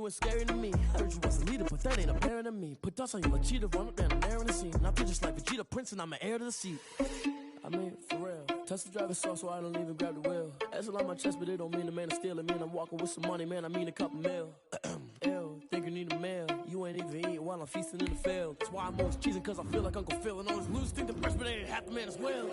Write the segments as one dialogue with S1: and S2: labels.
S1: you ain't scary to me. Heard you was a leader, but that ain't apparent to me. Put dust on you like cheetah, run up down the air in the scene. And I feel just like Vegeta Prince, and I'm an heir to the seat. I mean, for real. Touch the driver's soft, so I don't even grab the wheel. That's on my chest, but it don't mean the man is stealing. Mean I'm walking with some money, man. I mean a couple mil. Ew, think you need a meal. You ain't even eating while I'm feasting in the field. That's why I'm always cheesing, cause I feel like Uncle Phil. And always lose, think the best, but they ain't half the man as well.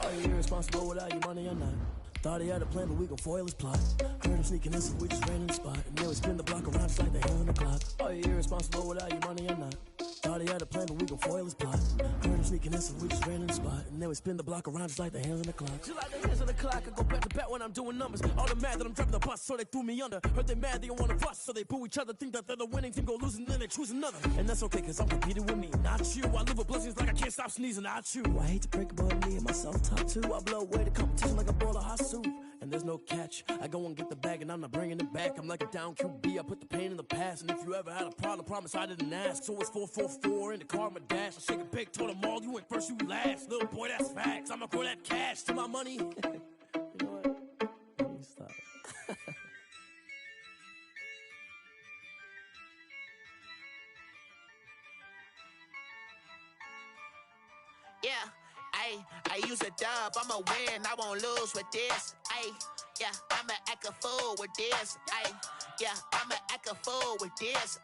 S1: Are you irresponsible without your money or not? Thought he had a plan, but we gon' foil his plot. Heard him sneaking in, so we just ran in the spot. And then we spin the block around just like the hell in the clock. Are you irresponsible without your money or not? Thought he had a plan, but we gon' foil his plot. Heard him sneaking in, so we just ran in the spot. And then we spin the block around just like the hands on the clock. Just like the hands on the clock, I go back to back when I'm doing numbers. All the mad that I'm driving the bus, so they threw me under. Heard they mad, they don't wanna bust, so they boo each other. Think that they're the winning team, go losing, then they choose another. And that's okay, cause I'm competing with me, not you. I live with blessings like I can't stop sneezing, not you. I hate to break it, but me and myself top two. I blow away the competition like a bowl of hot soup. And there's no catch. I go and get the bag and I'm not bringing it back. I'm like a down QB, I put the pain in the past. And if you ever had a problem, promise I didn't ask. So it's 444 in the car, my dash. I shake a big, told them all, you ain't first, you last. Little boy, that's facts. I'ma grow that cash to my money. You know what? Let me stop.
S2: Yeah. I use a dub, I'ma win, I won't lose with this. Yeah, I'ma act a fool with this. Yeah, I'ma act a fool with this.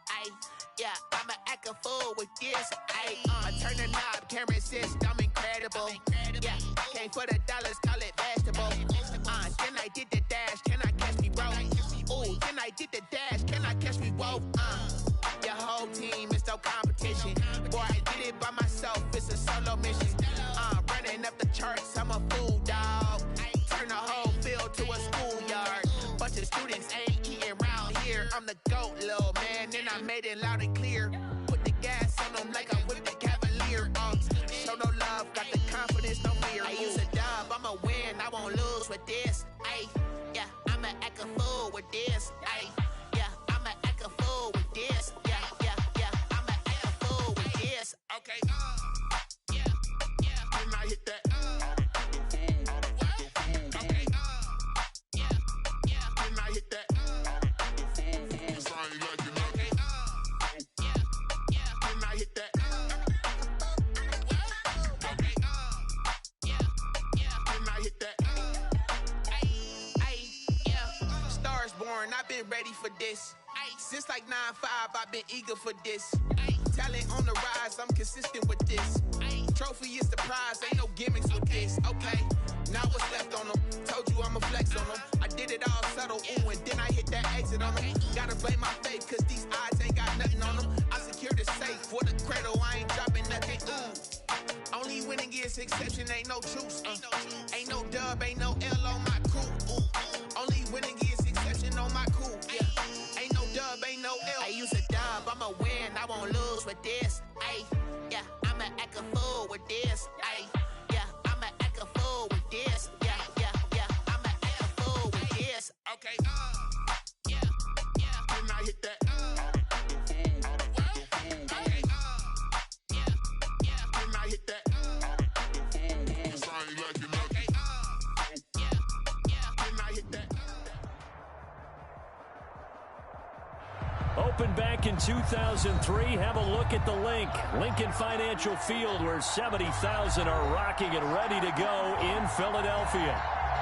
S2: Yeah, I'ma act a fool with this. I turn the knob, camera assist, I'm incredible. Yeah, came for the dollars, call it vegetable. Then I did the dash, can I catch me, bro? Ooh, then I did the dash, can I catch me, bro? Your whole team is no competition. Boy, I did it by myself, it's a solo mission. Running up the charts, I'm a fool, dog. Turn the whole field to a schoolyard. Bunch of students ain't eating round here. I'm the GOAT, little man, and I made it loud and clear. Put the gas on them like I whipped the Cavalier. Show no love, got the confidence, no fear. I use a dub, I'ma win, I won't lose with this. Yeah, I'ma act a fool with this. Yeah, I'ma act a fool with this. Yeah, I'ma act a fool with this. Okay. Then I hit that. Okay. Then I hit that. Cause I ain't like it nothing. Then I hit that. Okay. Then I hit that. Yeah. Stars born, I've been ready for this. Since like 9-5, I've been eager for this. Talent on the rise, I'm consistent with this. Trophy is the prize, ain't no gimmicks with this. Okay, now what's left on them? Told you I'ma flex on them. I did it all subtle, ooh, and then I hit that exit on them. Gotta blame my faith, cause these odds ain't got nothing on them. I secured the safe for the cradle, I ain't dropping nothing, ooh. Only winning is exception, ain't no truce. Ain't no dub, ain't no L on my crew, ooh. Only winning is exception on my crew, yeah. Ain't no dub, ain't no L. I use a dub, I'ma win, I won't lose with this. Yeah, I'ma act a fool with this. Yeah, I'ma act a fool with this. Yeah, I'ma act a fool with this. Okay. Then I hit that. Okay. Then I hit that. Cause I ain't like it nothing. Then I hit that.
S3: Opened back in 2003. Have a look at the link. Lincoln Financial Field, where 70,000 are rocking and ready to go in Philadelphia.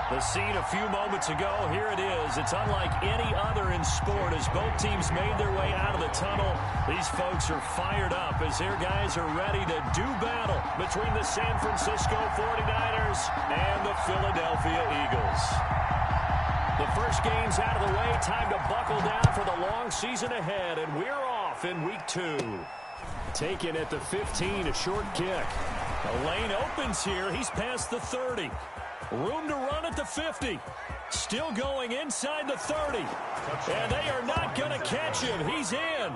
S3: The scene a few moments ago, here it is. It's unlike any other in sport as both teams made their way out of the tunnel. These folks are fired up as their guys are ready to do battle between the San Francisco 49ers and the Philadelphia Eagles. The first game's out of the way. Time to buckle down for the long season ahead, and we're off in week 2. Taken at the 15, a short kick. The lane opens here. He's past the 30. Room to run at the 50. Still going inside the 30. And they are not going to catch him. He's in.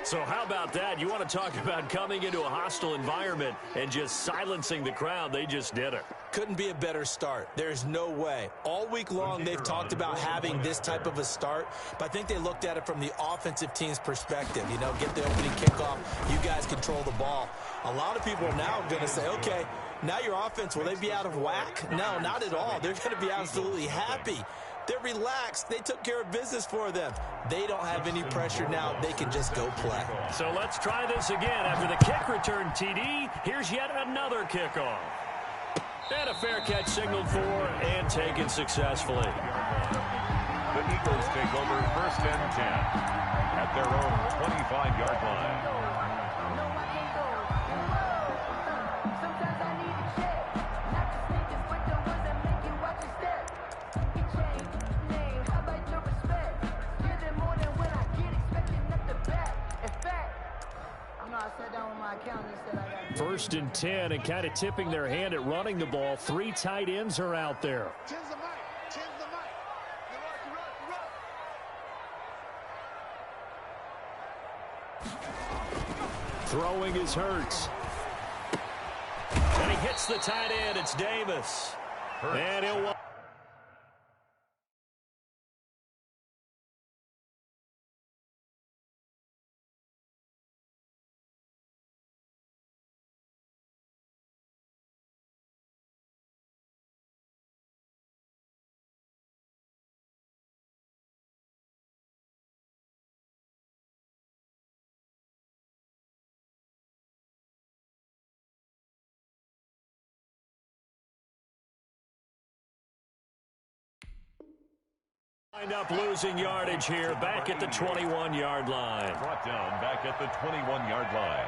S3: So how about that? You want to talk about coming into a hostile environment and just silencing the crowd. They just did it.
S4: Couldn't be a better start. There's no way. All week long, they've talked about having this type of a start, but I think they looked at it from the offensive team's perspective. You know, get the opening kickoff. You guys control the ball. A lot of people are now going to say, okay, now your offense, will they be out of whack? No, not at all. They're going to be absolutely happy They're relaxed. They took care of business for them. They don't have any pressure now. They can just go play.
S3: So let's try this again. After the kick return TD, here's yet another kickoff. And a fair catch signaled for and taken successfully.
S5: The Eagles take over 1st and 10 at their own 25-yard line.
S3: First and 10, and kind of tipping their hand at running the ball. 3 tight ends are out there. Throwing is Hurts. And he hits the tight end. It's Davis. And he'll... Wind up losing yardage here, back at the 21-yard line.
S5: Brought down back at the 21-yard line.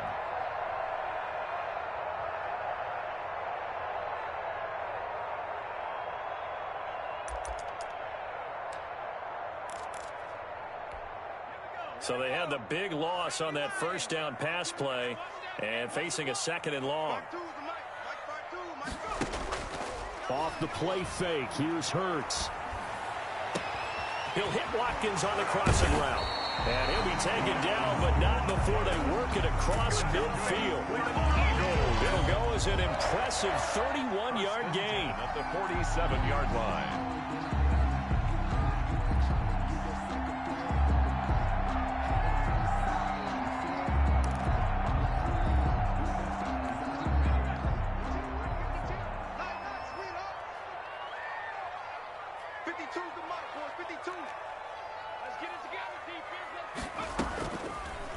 S3: So they had the big loss on that first down pass play and facing a 2nd and long. Off the play fake, here's Hurts. He'll hit Watkins on the crossing route. And he'll be taken down, but not before they work it across midfield. It'll go as an impressive 31-yard gain.
S5: At the 47-yard line.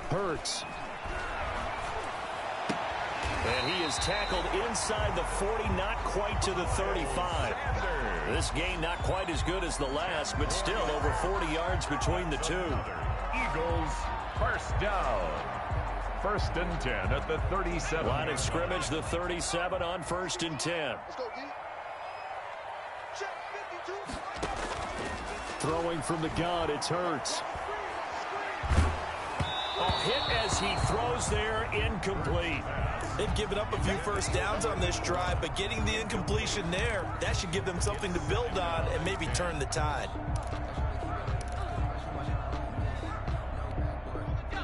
S3: Hurts. And he is tackled inside the 40, not quite to the 35. This gain not quite as good as the last, but still over 40 yards between the two.
S5: Eagles, first down. 1st and 10 at the 37.
S3: Line of scrimmage, the 37 on 1st and 10. Throwing from the gun, it's Hurts. Hit as he throws there, incomplete.
S4: They've given up a few first downs on this drive, but getting the incompletion there, that should give them something to build on and maybe turn the tide.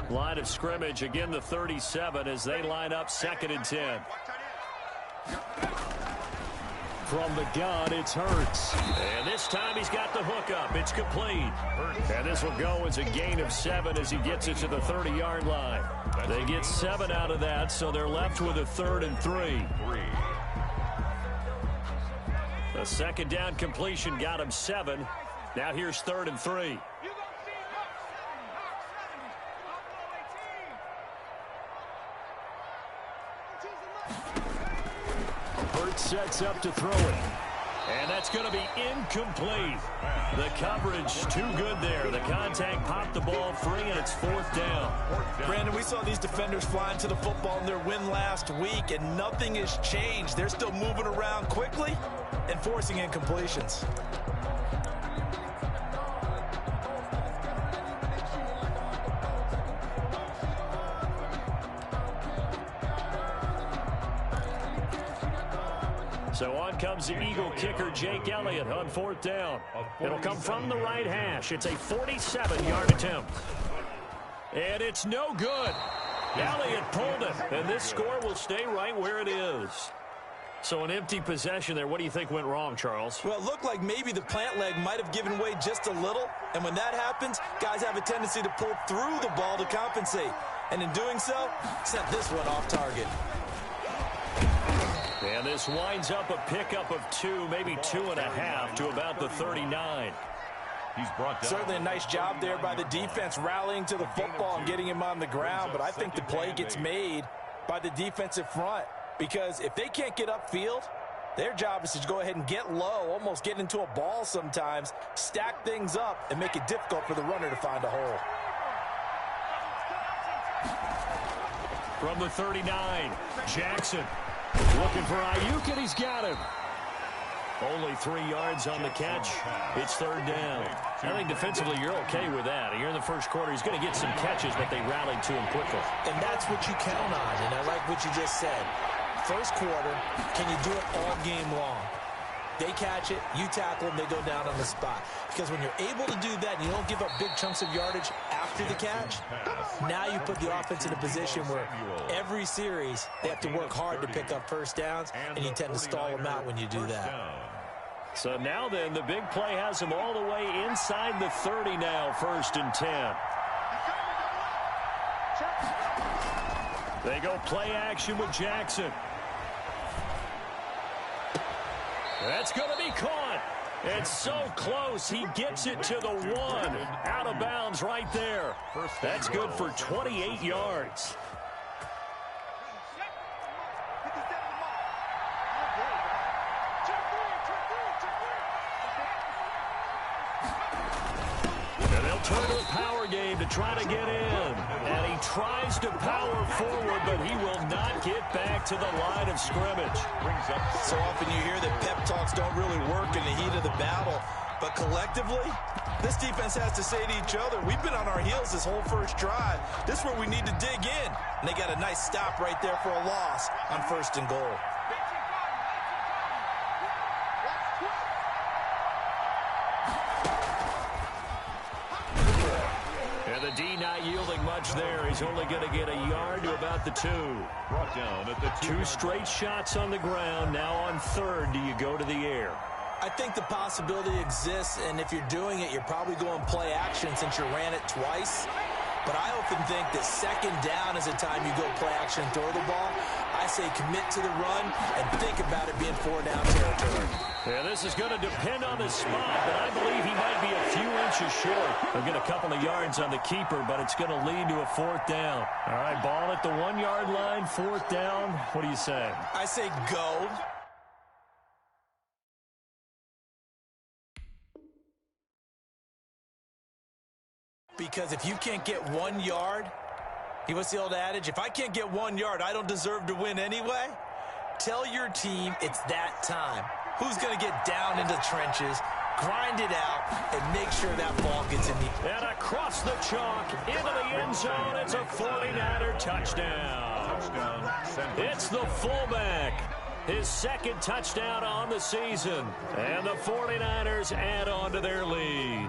S3: Line of scrimmage, again the 37 as they line up 2nd and 10. From the gun, it's Hurts. And this time he's got the hook up. It's complete. And this will go as a gain of 7 as he gets it to the 30-yard line. They get 7 out of that, so they're left with a 3rd and 3. The 2nd down completion got him 7. Now here's 3rd and 3. Sets up to throw it. And that's going to be incomplete. The coverage too good there. The contact popped the ball free, and it's 4th down.
S4: Brandon, we saw these defenders flying to the football in their win last week, and nothing has changed. They're still moving around quickly and forcing incompletions.
S3: So on comes the Eagle kicker, Jake Elliott, on 4th down. It'll come from the right hash. It's a 47-yard attempt. And it's no good. Elliott pulled it, and this score will stay right where it is. So an empty possession there. What do you think went wrong, Charles?
S4: Well, it looked like maybe the plant leg might have given way just a little. And when that happens, guys have a tendency to pull through the ball to compensate. And in doing so, sent this one off target.
S3: And this winds up a pickup of 2, maybe 2.5 to about the 39.
S5: He's brought down.
S4: Certainly a nice job there by the defense, rallying to the football and getting him on the ground. But I think the play gets made by the defensive front, because if they can't get upfield, their job is to go ahead and get low, almost get into a ball sometimes, stack things up, and make it difficult for the runner to find a hole.
S3: From the 39, Jackson looking for Ayuk, and he's got him. Only 3 yards on the catch. It's third down. I think defensively you're okay with that. Here in the first quarter, he's going to get some catches, but they rallied to him quickly.
S4: And that's what you count on, and I like what you just said. First quarter, can you do it all game long? They catch it, you tackle them, they go down on the spot. Because when you're able to do that and you don't give up big chunks of yardage after the catch, now you put the offense in a position where every series they have to work hard to pick up first downs, and you tend to stall them out when you do that.
S3: So now then, the big play has him all the way inside the 30 now, 1st and 10. They go play action with Jackson. That's going to be caught. It's so close. He gets it to the 1. Out of bounds right there. That's good for 28 yards. And they'll turn to a power game to try to get in. And he tries to power forward, but he will not get back to the line of scrimmage.
S4: So often you hear that pep talks don't really work in the heat of the battle, but collectively, this defense has to say to each other, we've been on our heels this whole first drive. This is where we need to dig in. And they got a nice stop right there for a loss on 1st and goal.
S3: The D not yielding much there. He's only going to get a yard to about the 2.
S5: Brought down at the
S3: 2 straight shots on the ground. Now on 3rd, do you go to the air?
S4: I think the possibility exists, and if you're doing it, you're probably going play action since you ran it twice. But I often think that 2nd down is a time you go play action and throw the ball. I say commit to the run and think about it being 4-down territory.
S3: Yeah, this is going to depend on the spot, but I believe he might be a few inches short. They'll get a couple of yards on the keeper, but it's going to lead to a 4th down. All right, ball at the 1-yard line, 4th down. What do you say?
S4: I say go. Because if you can't get 1 yard, what's the old adage? If I can't get 1 yard, I don't deserve to win anyway. Tell your team it's that time. Who's going to get down into the trenches, grind it out, and make sure that ball gets in the...
S3: And across the chalk, into the end zone, it's a 49er touchdown. It's the fullback. His 2nd touchdown on the season. And the 49ers add on to their lead.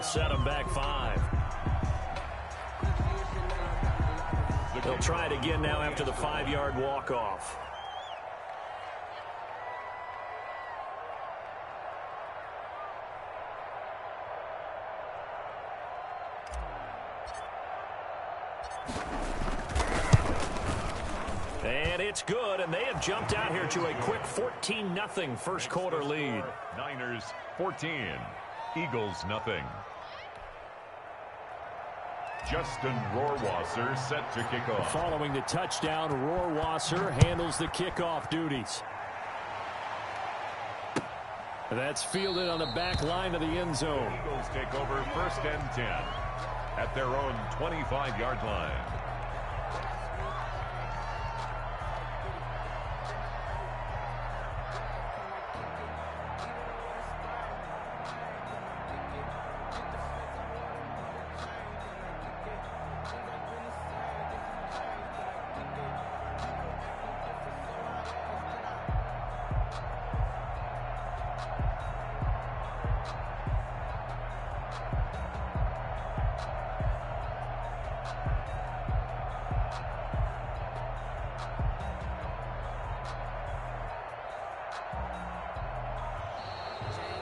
S3: Set him back 5. They'll try it again now after the 5-yard walk-off. And it's good, and they have jumped out here to a quick 14-0 first quarter lead.
S5: Niners 14, Eagles nothing. Justin Rohrwasser set to kick off.
S3: Following the touchdown, Rohrwasser handles the kickoff duties. That's fielded on the back line of the end zone.
S5: Eagles take over 1st and 10 at their own 25-yard line.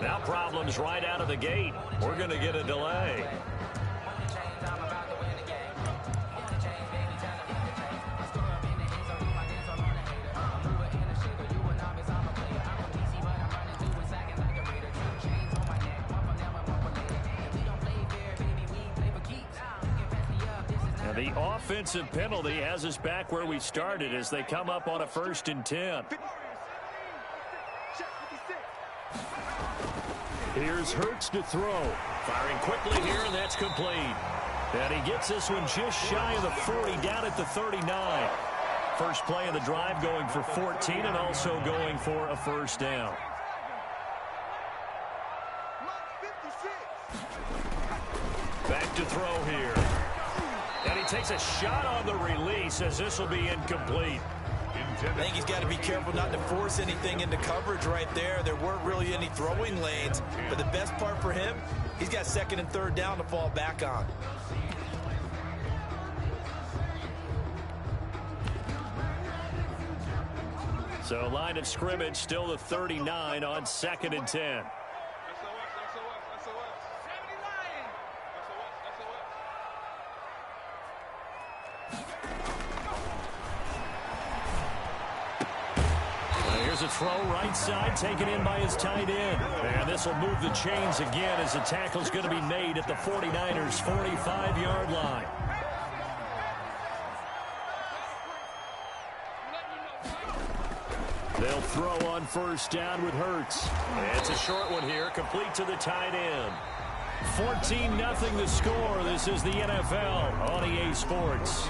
S3: Now problems right out of the gate. We're going to get a delay. And the offensive penalty has us back where we started as they come up on a 1st and 10. Here's Hurts to throw. Firing quickly here, and that's complete. And he gets this one just shy of the 40, down at the 39. First play of the drive going for 14 and also going for a 1st down. Back to throw here. And he takes a shot on the release as this will be incomplete.
S4: I think he's got to be careful not to force anything into coverage right there. There weren't really any throwing lanes. But the best part for him, he's got 2nd and 3rd down to fall back on.
S3: So line of scrimmage still the 39 on 2nd and 10. Here's a throw right side, taken in by his tight end. And this will move the chains again as the tackle's going to be made at the 49ers' 45-yard line. They'll throw on 1st down with Hurts. It's a short one here, complete to the tight end. 14-0 the score. This is the NFL on EA Sports.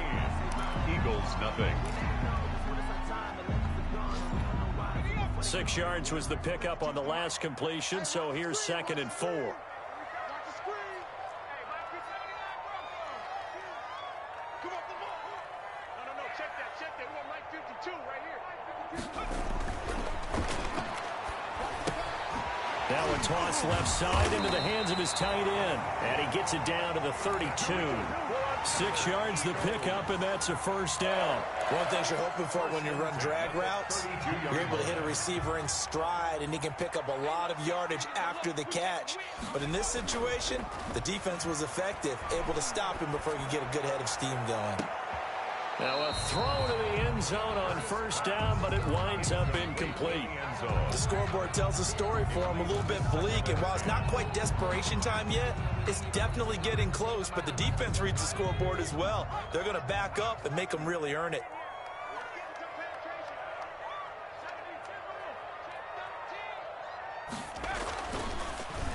S5: Eagles nothing.
S3: 6 yards was the pickup on the last completion, so here's 2nd and 4. That one tossed left side into the hands of his tight end, and he gets it down to the 32. 6 yards the pickup, and that's a 1st down.
S4: One thing you're hoping for when you run drag routes, you're able to hit a receiver in stride, and he can pick up a lot of yardage after the catch. But in this situation, the defense was effective, able to stop him before he could get a good head of steam going.
S3: Now a throw to the end zone on 1st down, but it winds up incomplete.
S4: The scoreboard tells a story for him, a little bit bleak, and while it's not quite desperation time yet, it's definitely getting close, but the defense reads the scoreboard as well. They're going to back up and make them really earn it.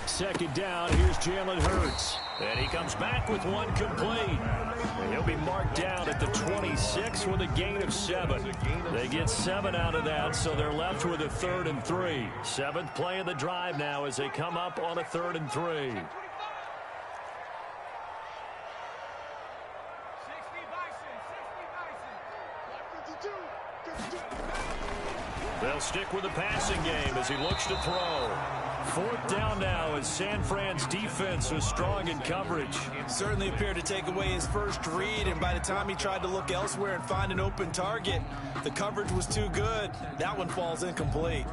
S3: Second down, here's Jalen Hurts. And he comes back with one complete. And he'll be marked down at the 26 with a gain of 7. They get 7 out of that, so they're left with a 3rd and 3. 7th play of the drive now as they come up on a 3rd and 3. They'll stick with the passing game as he looks to throw. 4th down now as San Fran's defense was strong in coverage.
S4: Certainly appeared to take away his first read, and by the time he tried to look elsewhere and find an open target, the coverage was too good. That one falls incomplete.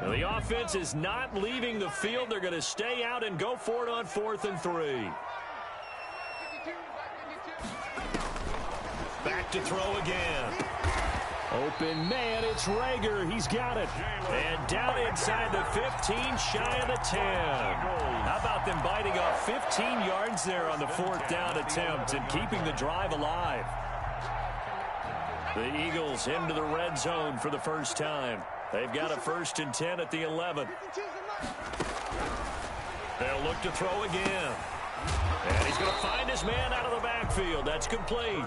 S3: The offense is not leaving the field. They're going to stay out and go for it on 4th and 3. Back to throw again. Open man, it's Rager. He's got it. And down inside the 15, shy of the 10. How about them biting off 15 yards there on the 4th down attempt and keeping the drive alive? The Eagles into the red zone for the first time. They've got a 1st and 10 at the 11. They'll look to throw again. And he's going to find his man out of the backfield. That's complete.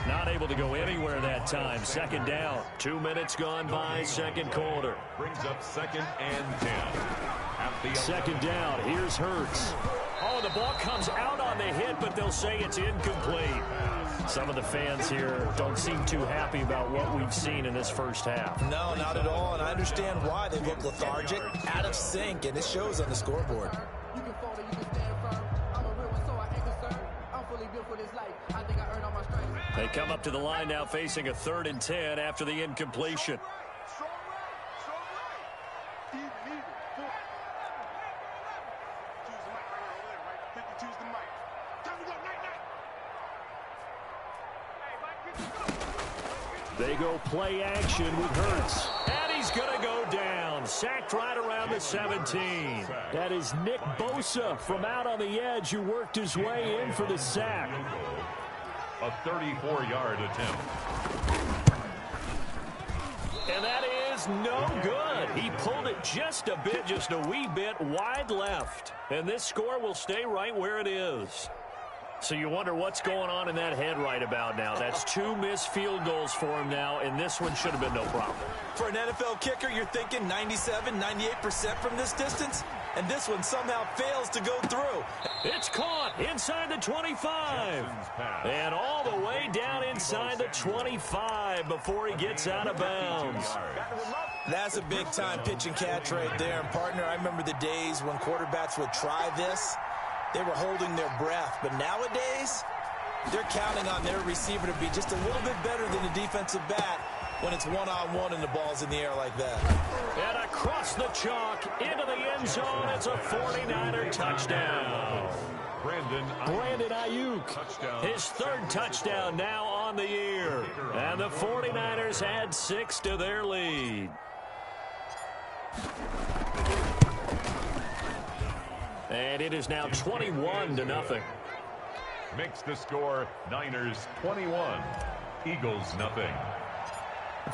S3: Not able to go anywhere that time. 2nd down. 2 minutes gone by, 2nd quarter.
S5: Brings up 2nd and 10. At the
S3: 2nd down. Here's Hurts. Oh, the ball comes out on the hit, but they'll say it's incomplete. Some of the fans here don't seem too happy about what we've seen in this first half.
S4: No, not at all, and I understand why. They look lethargic, out of sync, and it shows on the scoreboard.
S1: You can fall or you can stand firm. I'm a real one, so I ain't concerned. I'm fully built for this life. I think I earned all my stripes.
S3: They come up to the line now facing a 3rd and 10 after the incompletion. They go play action with Hurts. And he's going to go down. Sacked right around the 17. That is Nick Bosa from out on the edge who worked his way in for the sack.
S5: A 34-yard attempt.
S3: And that is no good. He pulled it just a wee bit wide left. And this score will stay right where it is. So you wonder what's going on in that head right about now. That's 2 missed field goals for him now, and this one should have been no problem.
S4: For an NFL kicker, you're thinking 97, 98% from this distance, and this one somehow fails to go through.
S3: It's caught inside the 25, and all the way down inside the 25 before he gets out of bounds.
S4: That's a big-time pitch and catch right there. And, partner, I remember the days when quarterbacks would try this. They were holding their breath, but nowadays, they're counting on their receiver to be just a little bit better than the defensive back when it's one-on-one and the ball's in the air like that.
S3: And across the chalk, into the end zone, it's a 49er touchdown. Brandon Ayuk, his 3rd touchdown now on the year. And the 49ers add 6 to their lead. And it is now 21-0.
S5: Makes the score Niners 21, Eagles nothing.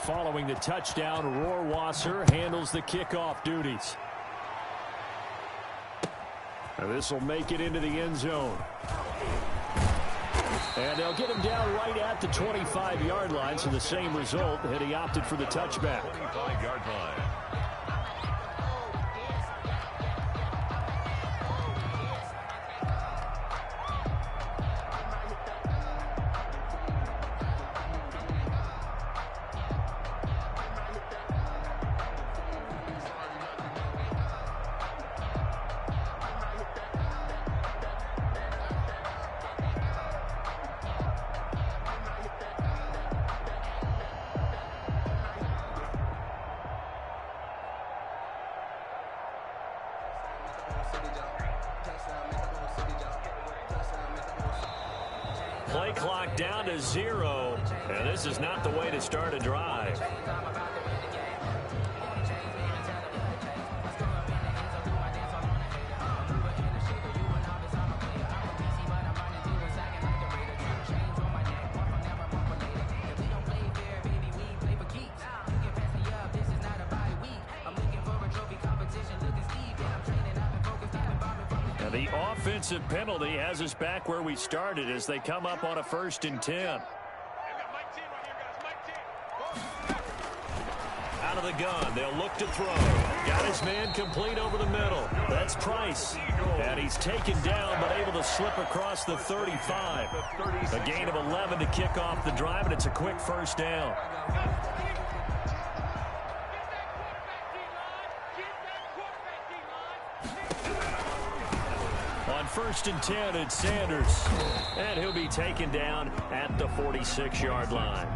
S3: Following the touchdown, Rohrwasser handles the kickoff duties. And this will make it into the end zone. And they'll get him down right at the 25-yard line, so the same result, and he opted for the touchback.
S5: 25-yard line.
S3: Play clock down to 0, and this is not the way to start a drive. The offensive penalty has us back where we started as they come up on a 1st and 10. Out of the gun, they'll look to throw. Got his man complete over the middle. That's Price. And he's taken down but able to slip across the 35. A gain of 11 to kick off the drive, and it's a quick 1st down. On 1st and 10, it's Sanders. And he'll be taken down at the 46-yard line.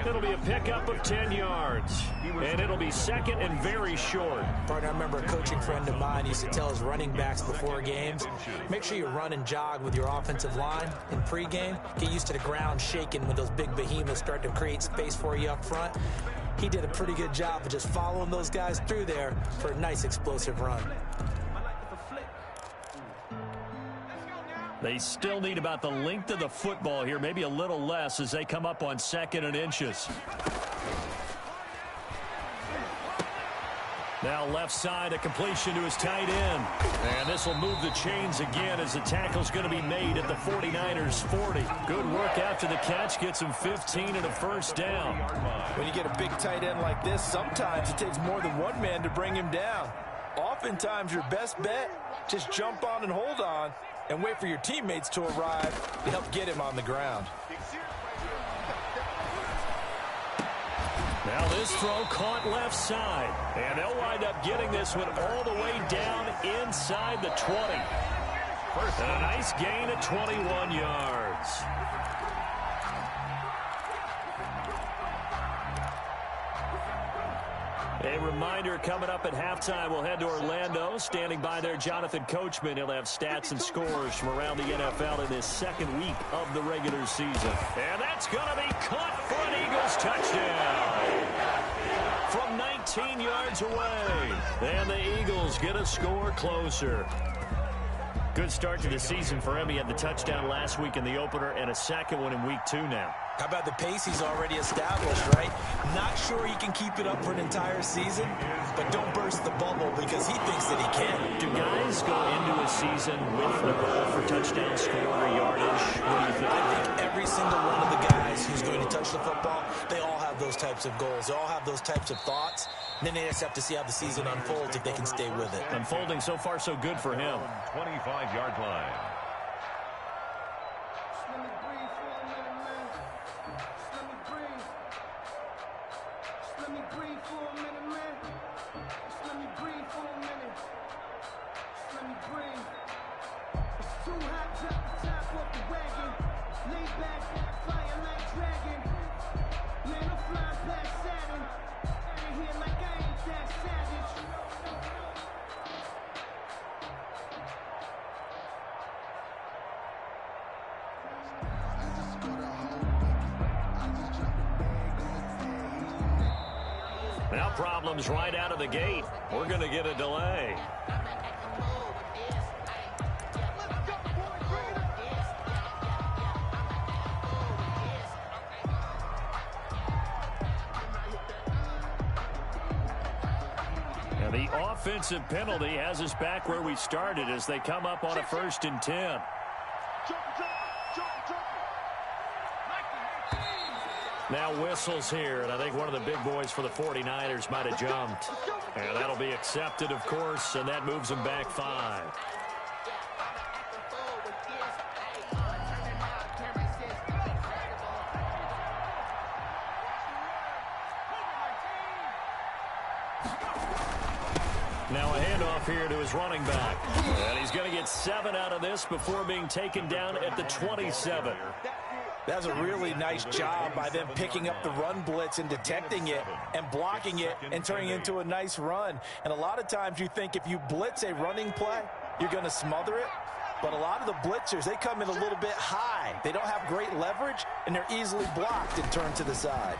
S3: It'll be a pickup of 10 yards. And it'll be 2nd and very short.
S4: Partner, I remember a coaching friend of mine used to tell his running backs before games, make sure you run and jog with your offensive line in pregame. Get used to the ground shaking when those big behemoths start to create space for you up front. He did a pretty good job of just following those guys through there for a nice explosive run.
S3: They still need about the length of the football here, maybe a little less as they come up on 2nd and inches. Now left side, a completion to his tight end. And this will move the chains again as the tackle's going to be made at the 49ers 40. Good work after the catch, gets him 15 and a 1st down.
S4: When you get a big tight end like this, sometimes it takes more than one man to bring him down. Oftentimes your best bet, just jump on and hold on. and wait for your teammates to arrive to help get him on the ground.
S3: Now this throw caught left side. And they'll wind up getting this one all the way down inside the 20. And a nice gain of 21 yards. A reminder, coming up at halftime, we'll head to Orlando. Standing by there, Jonathan Coachman. He'll have stats and scores from around the NFL in this second week of the regular season. And that's going to be caught for an Eagles touchdown from 19 yards away. And the Eagles get a score closer. Good start to the season for him. He had the touchdown last week in the opener and a second one in week 2 now.
S4: How about the pace he's already established, right? Not sure he can keep it up for an entire season, but don't burst the bubble because he thinks that he can.
S3: Do guys go into a season with the goal for touchdown score or yardage? What do you think?
S4: I think every single one of the guys who's going to touch the football, they all have those types of goals. They all have those types of thoughts. And then they just have to see how the season unfolds if they can stay with it.
S3: Unfolding so far so good for him.
S5: 25-yard line.
S3: Now problems right out of the gate. We're going to get a delay. And the offensive penalty has us back where we started as they come up on a 1st and 10. Now whistles here, and I think one of the big boys for the 49ers might have jumped. And that'll be accepted, of course, and that moves them back 5. Now a handoff here to his running back. And he's going to get 7 out of this before being taken down at the 27.
S4: That was a really nice job by them picking up the run blitz and detecting it and blocking it and turning it into a nice run. And a lot of times you think if you blitz a running play, you're going to smother it. But a lot of the blitzers, they come in a little bit high. They don't have great leverage, and they're easily blocked and turned to the side.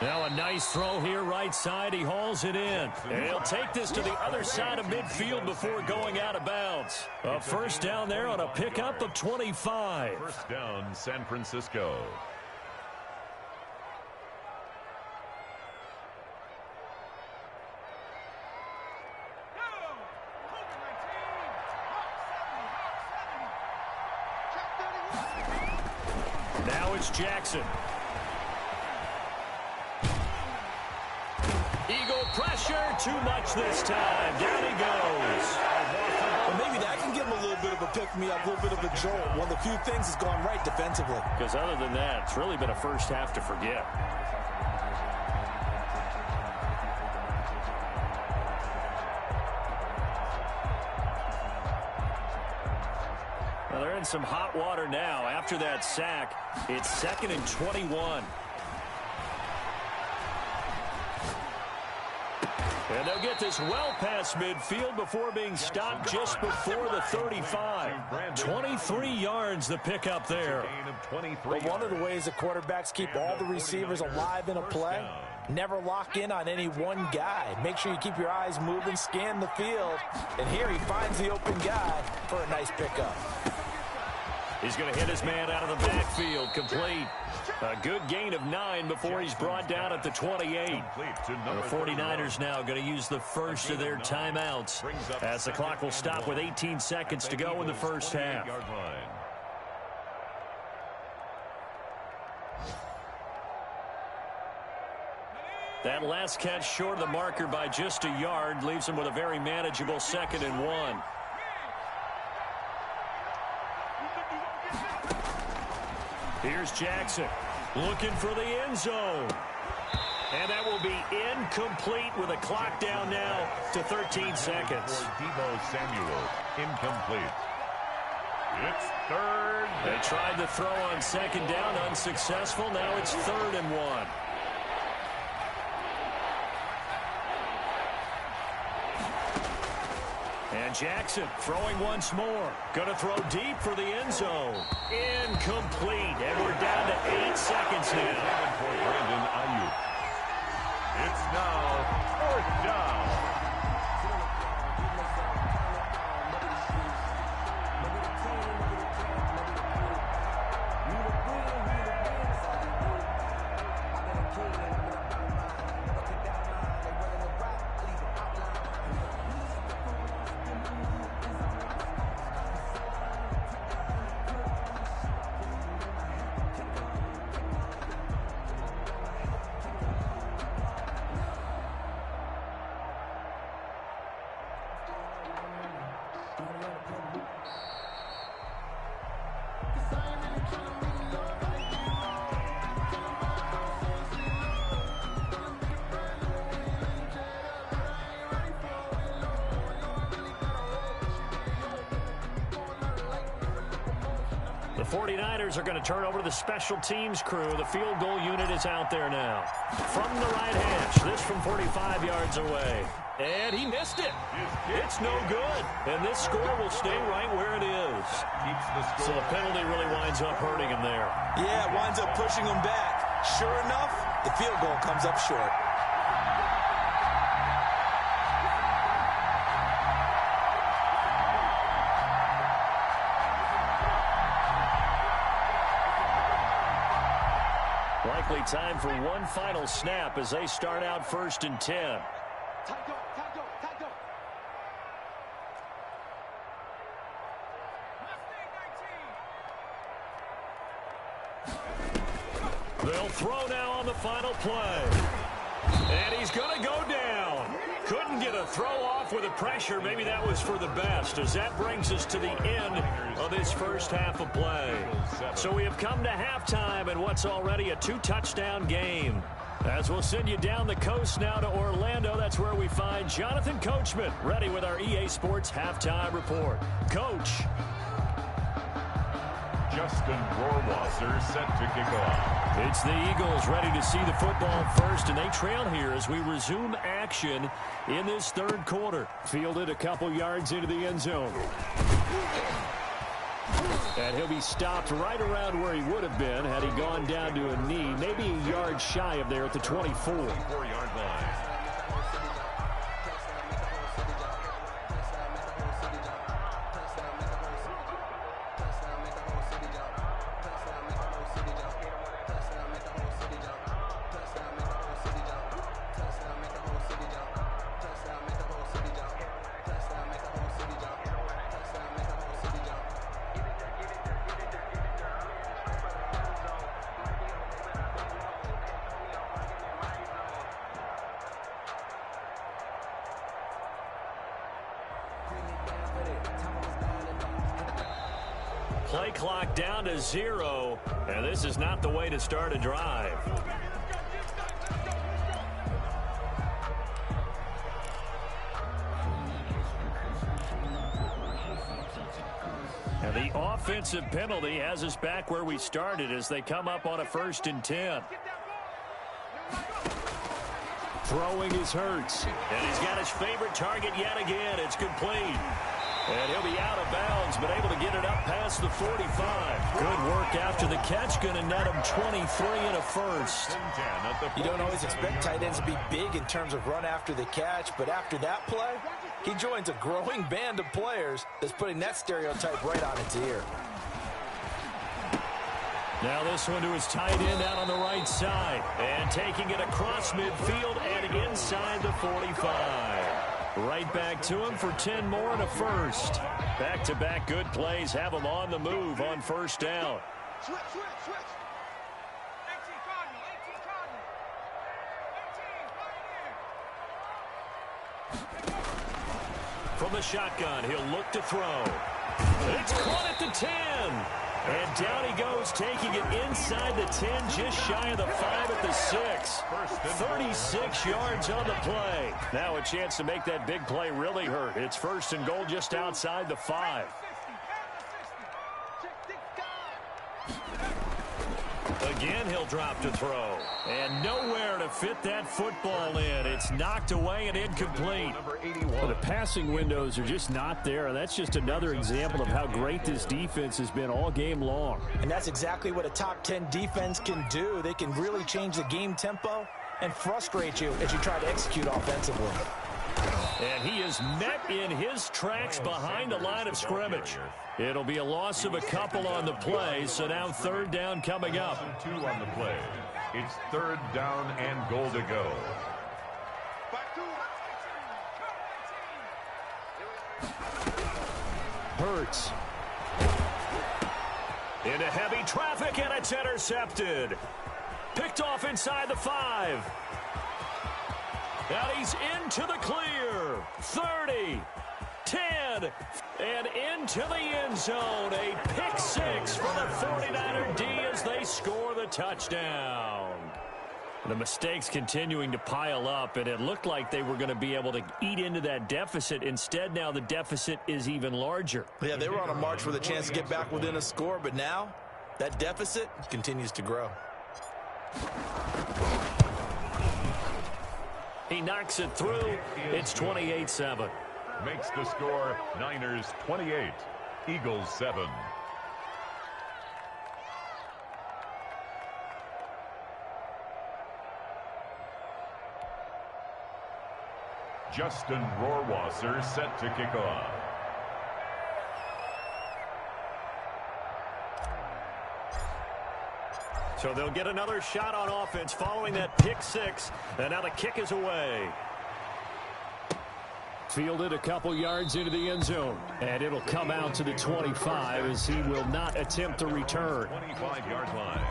S3: Now a nice throw here right side. He hauls it in. And he'll take this to the other side of midfield before going out of bounds. A 1st down there on a pickup of 25.
S5: 1st down, San Francisco.
S3: Now it's Jackson. Eagle pressure, too much this time. Down he goes.
S4: Well, maybe that can give him a little bit of a pick-me-up, a little bit of a jolt. One of the few things has gone right defensively.
S3: Because other than that, it's really been a first half to forget. Well, they're in some hot water now. After that sack, it's 2nd and 21. And they'll get this well past midfield before being stopped just before the 35. 23 yards the pickup there.
S4: Well, one of the ways the quarterbacks keep all the receivers alive in a play, never lock in on any one guy. Make sure you keep your eyes moving, scan the field. And here he finds the open guy for a nice pickup.
S3: He's going to hit his man out of the backfield, complete. A good gain of 9 before he's brought down at the 28. The 49ers now going to use the first of their timeouts as the clock will stop with 18 seconds to go in the first half. That last catch short of the marker by just a yard leaves him with a very manageable 2nd and 1. Here's Jackson looking for the end zone. And that will be incomplete with a clock down now to 13 seconds.
S5: For Deebo Samuel, incomplete. It's 3rd.
S3: They tried to throw on 2nd down, unsuccessful. Now it's 3rd and 1. And Jackson throwing once more. Going to throw deep for the end zone. Incomplete. And we're down to 8 seconds now.
S5: For Brandon Ayuk. It's now 4th down.
S3: The 49ers are going to turn over to the special teams crew. The field goal unit is out there now. From the right hash, this from 45 yards away. And he missed it. It's no good. And this score will stay right where it is. So the penalty really winds up hurting him there.
S4: Yeah, it winds up pushing him back. Sure enough, the field goal comes up short.
S3: Likely time for one final snap as they start out 1st and 10. They'll throw now on the final play. And he's going to go down. Couldn't get a throw off with the pressure. Maybe that was for the best, as that brings us to the end of this first half of play. So we have come to halftime in what's already a 2-touchdown game. As we'll send you down the coast now to Orlando, that's where we find Jonathan Coachman ready with our EA Sports Halftime Report. Coach.
S5: Justin Rohrwasser set to kick off.
S3: It's the Eagles ready to see the football first, and they trail here as we resume action in this 3rd quarter. Fielded a couple yards into the end zone. And he'll be stopped right around where he would have been had he gone down to a knee, maybe a yard shy of there at the 24.
S5: 4-yard line.
S3: Play clock down to 0, and this is not the way to start a drive. And the offensive penalty has us back where we started as they come up on a 1st and 10. Throwing is Hurts, and he's got his favorite target yet again. It's complete. And he'll be out of bounds, but able to get it up past the 45. Good work after the catch. Going to net him 23 and a first.
S4: You don't always expect tight ends to be big in terms of run after the catch, but after that play, he joins a growing band of players that's putting that stereotype right on its ear.
S3: Now this one to his tight end out on the right side. And taking it across midfield and inside the 45. Right back to him for 10 more and a first. Back-to-back good plays have him on the move on 1st down. From the shotgun, he'll look to throw. It's caught at the 10. And down he goes, taking it inside the 10, just shy of the 5 at the 6. 36 yards on the play. Now a chance to make that big play really hurt. It's 1st and goal just outside the 5. Again, he'll drop to throw. And nowhere to fit that football in. It's knocked away and incomplete. Well, the passing windows are just not there. That's just another example of how great this defense has been all game long.
S4: And that's exactly what a top 10 defense can do. They can really change the game tempo and frustrate you as you try to execute offensively.
S3: And he is met in his tracks behind the line of scrimmage. It'll be a loss of a couple on the play, so now 3rd down coming up.
S5: 2 on the play. It's 3rd down and goal to go.
S3: Hurts. Into heavy traffic, and it's intercepted. Picked off inside the 5. And he's into the clear. 30, 10, and into the end zone. A pick 6 for the 49er D as they score the touchdown. The mistakes continuing to pile up, and it looked like they were going to be able to eat into that deficit. Instead, now the deficit is even larger.
S4: Yeah, they were on a march with a chance to get back within a score, but now that deficit continues to grow.
S3: He knocks it through. It's 28-7.
S5: Makes the score Niners 28, Eagles 7. Justin Rohrwasser set to kick off.
S3: So they'll get another shot on offense following that pick 6. And now the kick is away. Fielded a couple yards into the end zone. And it'll come out to the 25 as he will not attempt to return.
S5: 25-yard line.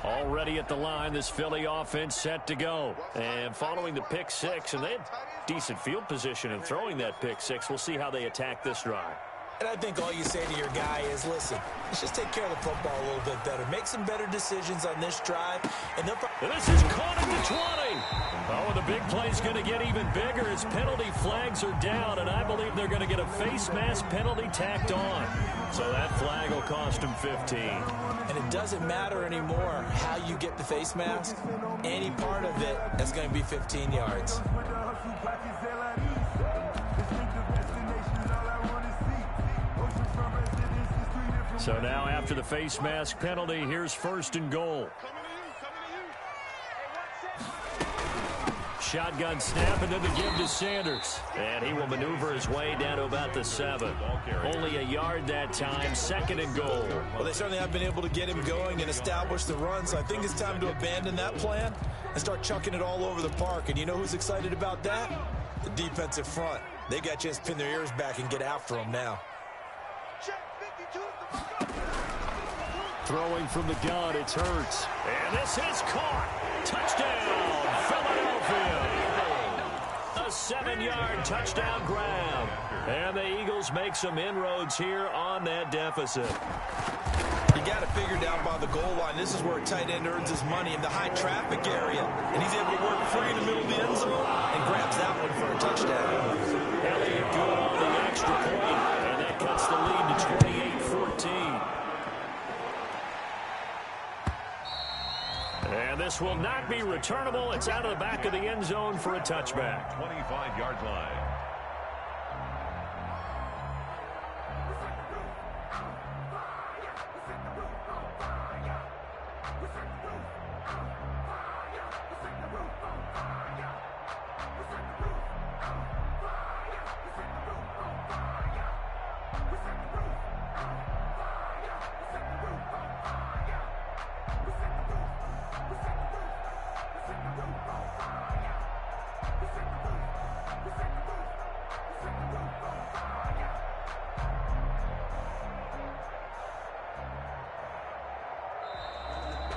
S3: Already at the line, this Philly offense set to go. And following the pick 6, and they had decent field position in throwing that pick 6. We'll see how they attack this drive.
S4: And I think all you say to your guy is, listen, let's just take care of the football a little bit better. Make some better decisions on this drive. And
S3: this is caught at the 20. Oh, and the big play's going to get even bigger as penalty flags are down, and I believe they're going to get a face mask penalty tacked on. So that flag will cost him 15.
S4: And it doesn't matter anymore how you get the face mask. Any part of it, that's going to be 15 yards.
S3: So now after the face mask penalty, here's 1st and goal. Shotgun snap and then the give to Sanders. And he will maneuver his way down to about the 7. Only a yard that time, 2nd and goal.
S4: Well, they certainly have been able to get him going and establish the run, so I think it's time to abandon that plan and start chucking it all over the park. And you know who's excited about that? The defensive front. They got a chance to pin their ears back and get after him now.
S3: Throwing from the gun, it's Hurts. And this is caught. Touchdown, Philadelphia. A 7-yard touchdown grab. And the Eagles make some inroads here on that deficit.
S4: You got to figure down by the goal line. This is where a tight end earns his money in the high traffic area. And he's able to work free in the middle of the end zone and grabs that one for a touchdown.
S3: Elliott good on the extra point. And that cuts the lead to 28-14. And this will not be returnable. It's out of the back of the end zone for a touchback.
S5: 25-yard line.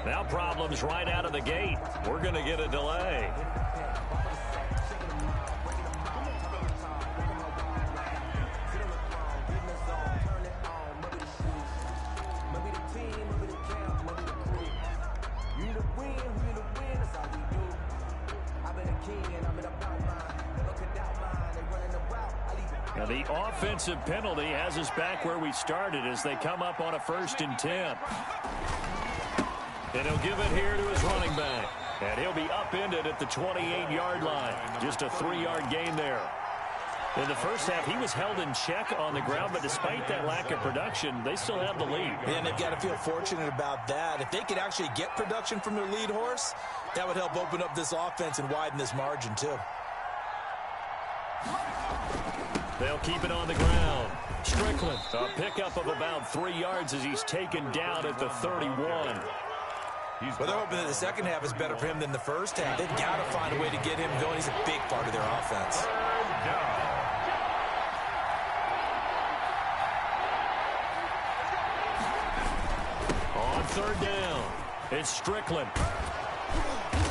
S3: Now problems right out of the gate. We're going to get a delay. Now the offensive penalty has us back where we started as they come up on a 1st and 10. And he'll give it here to his running back. And he'll be upended at the 28-yard line. Just a 3-yard gain there. In the first half, he was held in check on the ground, but despite that lack of production, they still have the lead.
S4: And they've got to feel fortunate about that. If they could actually get production from their lead horse, that would help open up this offense and widen this margin too.
S3: They'll keep it on the ground. Strickland, a pickup of about 3 yards as he's taken down at the 31.
S4: Well, they're hoping that the second half is better for him than the first half. They've got to find a way to get him going. He's a big part of their offense.
S3: On 3rd down, it's Strickland.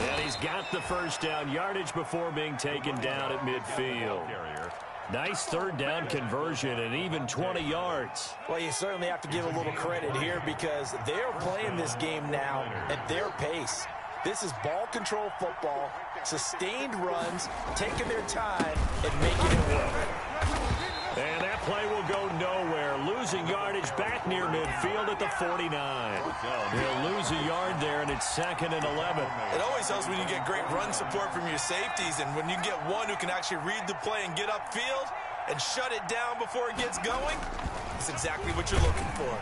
S3: And he's got the first down, yardage before being taken down at midfield. Nice 3rd down conversion and even 20 yards.
S4: Well, you certainly have to give a little credit here because they're playing this game now at their pace. This is ball control football, sustained runs, taking their time and making it work.
S3: And that play will go nowhere. Losing yardage back near midfield at the 49. He'll lose a yard there, and it's 2nd and 11.
S4: It always helps when you get great run support from your safeties, and when you get one who can actually read the play and get upfield and shut it down before it gets going, it's exactly what you're looking for.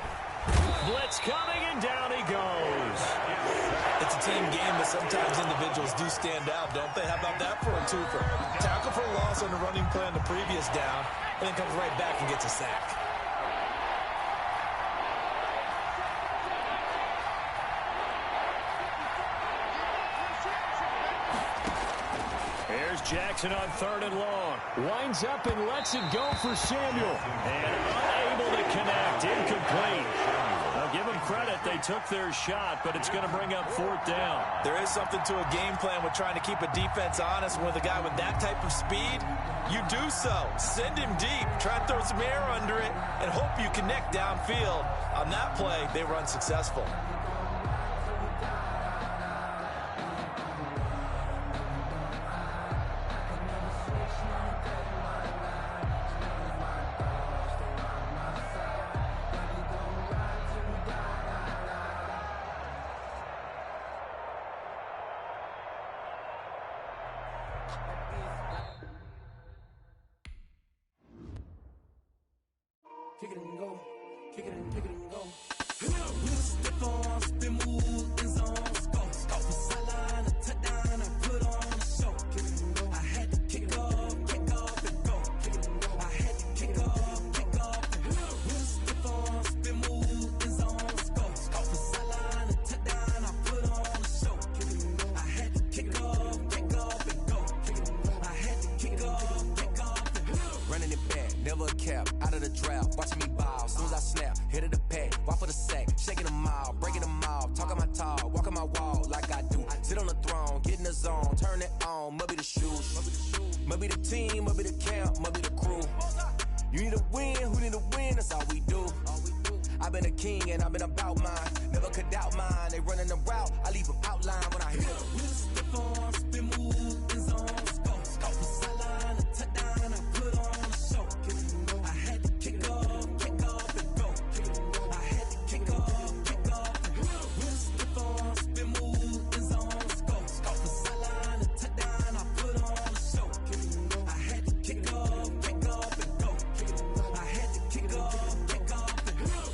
S3: Blitz coming, and down he goes.
S4: It's a team game, but sometimes individuals do stand out, don't they? How about that for a twofer? Tackle for loss on the running play on the previous down, and then comes right back and gets a sack.
S3: Here's Jackson on 3rd and long. Winds up and lets it go for Samuel. And unable to connect. Incomplete. Now give them credit. They took their shot, but it's going to bring up 4th down.
S4: There is something to a game plan with trying to keep a defense honest. With a guy with that type of speed, you do so. Send him deep. Try and throw some air under it and hope you connect downfield. On that play, they run successful.
S1: Kick it and go. Kick it and go. Step on, spin, move, in zone, go. Stop for sideline, a touchdown, I put on a show. Kick it and go. I had to kick off and go. Kick it and go. I had to kick off and go. Step on, spin, move, in zone, go. Stop for sideline, a touchdown, I put on a show. Kick it and go. I had to kick off and go. Kick it and go. I had to kick off and go. Running it back, never a cap, out of the draft, watching me ball, soon as I snap, hit of the pack, walk for the sack, shaking them all, breaking them all, talking my talk, walking my wall like I do, sit on the throne, get in the zone, turn it on, must be the shoes, must be the team, must be the camp, must be the crew, you need a win, who need a win, that's all we do, I've been a king and I've been about mine, never could doubt mine, they running the route, I leave them outline when I hit it. Step on, spin, move, in zone, scope for sideline, a touchdown, I put on a show. I had to kick off and go. I had to kick off and go. Step on, spin, move, in zone, scope for sideline, a touchdown, I put on a show. I had to kick off and go. I had to kick off and go.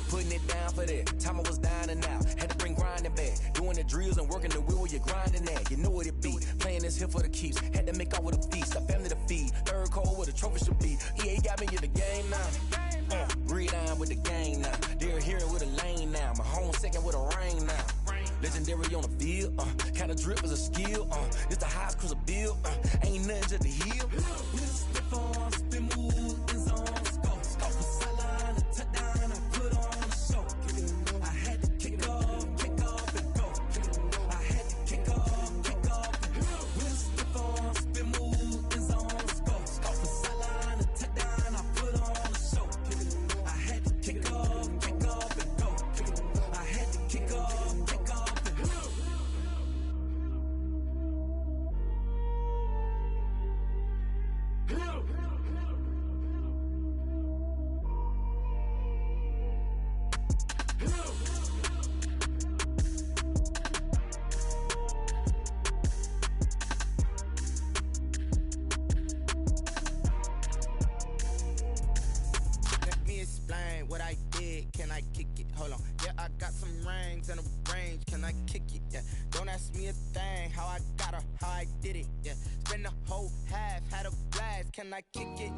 S1: Putting it down for that, time I was down and out, had to bring grinding back, doing the drills and working the wheel where you're grinding at, you know what it be, playing this here for the keeps, had to make out with a feast, a family to feed, third cold where the trophy should be, EA got me in the game now, read on with the game now, they're hearing with a lane now, my home second with a rain now, legendary on the field, kind of drip is a skill, this the highest cruiser bill, ain't nothing just the heel, step on, spin, move, in zone, scope for sideline, a touchdown, I put on a show, I had to kick off and go,
S6: Let me explain what I did. Can I kick it? Hold on. Yeah, I got some rings and a range. Can I kick it? Yeah. Don't ask me a thing. How I got her, how I did it. Yeah. Spend the whole half, had a blast. Can I kick it?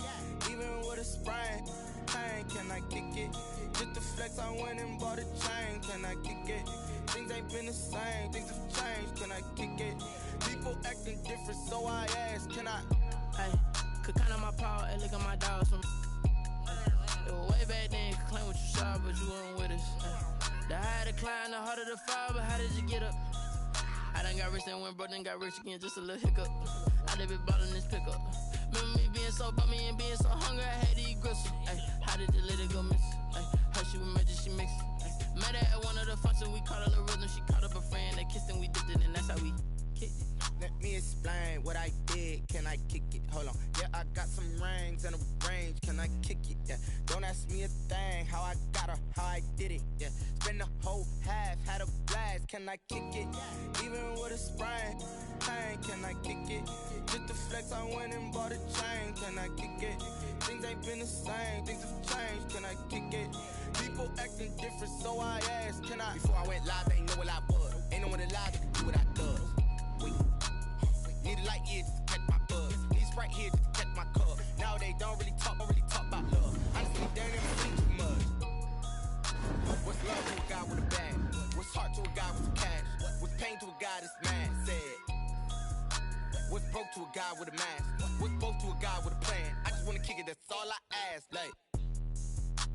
S6: Even with a sprain. Pain, can I kick it? Just to flex, I went and bought a chain. Can I kick it? Things ain't been the same. Things have changed. Can I kick it? People acting different, so I ask. Can I?
S1: Hey, could count on my power, and look at my dogs from. It was way back then, you could claim what you saw, but you weren't with us. The higher the climb, the harder the fall, but how did you get up? I done got rich and went broke, then got rich again, just a little hiccup. I done been ballin' this pickup. Remember me being so bummy and being so hungry, I had to eat gristle. Ay, how did the lady go miss? Ay, how she was magic, she mixed. Met her at one of the functions, we caught a little rhythm, she caught up a friend, they kissed and we dipped it, and that's how we kicked it.
S6: Let me explain what I did. Can I kick it? Hold on. Yeah, I got some rings and a range. Can I kick it? Yeah. Don't ask me a thing. How I got her, how I did it. Yeah. Spend the whole half, had a blast. Can I kick it? Even with a sprain. Pain, can I kick it? Just to flex, I went and bought a chain. Can I kick it? Things ain't been the same. Things have changed. Can I kick it? People acting different, so I ask. Can I? Before I went live, ain't know what I was. Ain't no one alive that can do what I does. Need a light ear just to catch my buzz. Need Sprite here just to catch my cup. Now they don't really talk about love. Honestly, they ain't never seen too much. What's love to a guy with a bag? What's heart to a guy with some cash? What's pain to a guy that's mad? Said. What's broke to a guy with a mask? What's both to a guy with a plan? I just wanna kick it, that's all I ask. Like,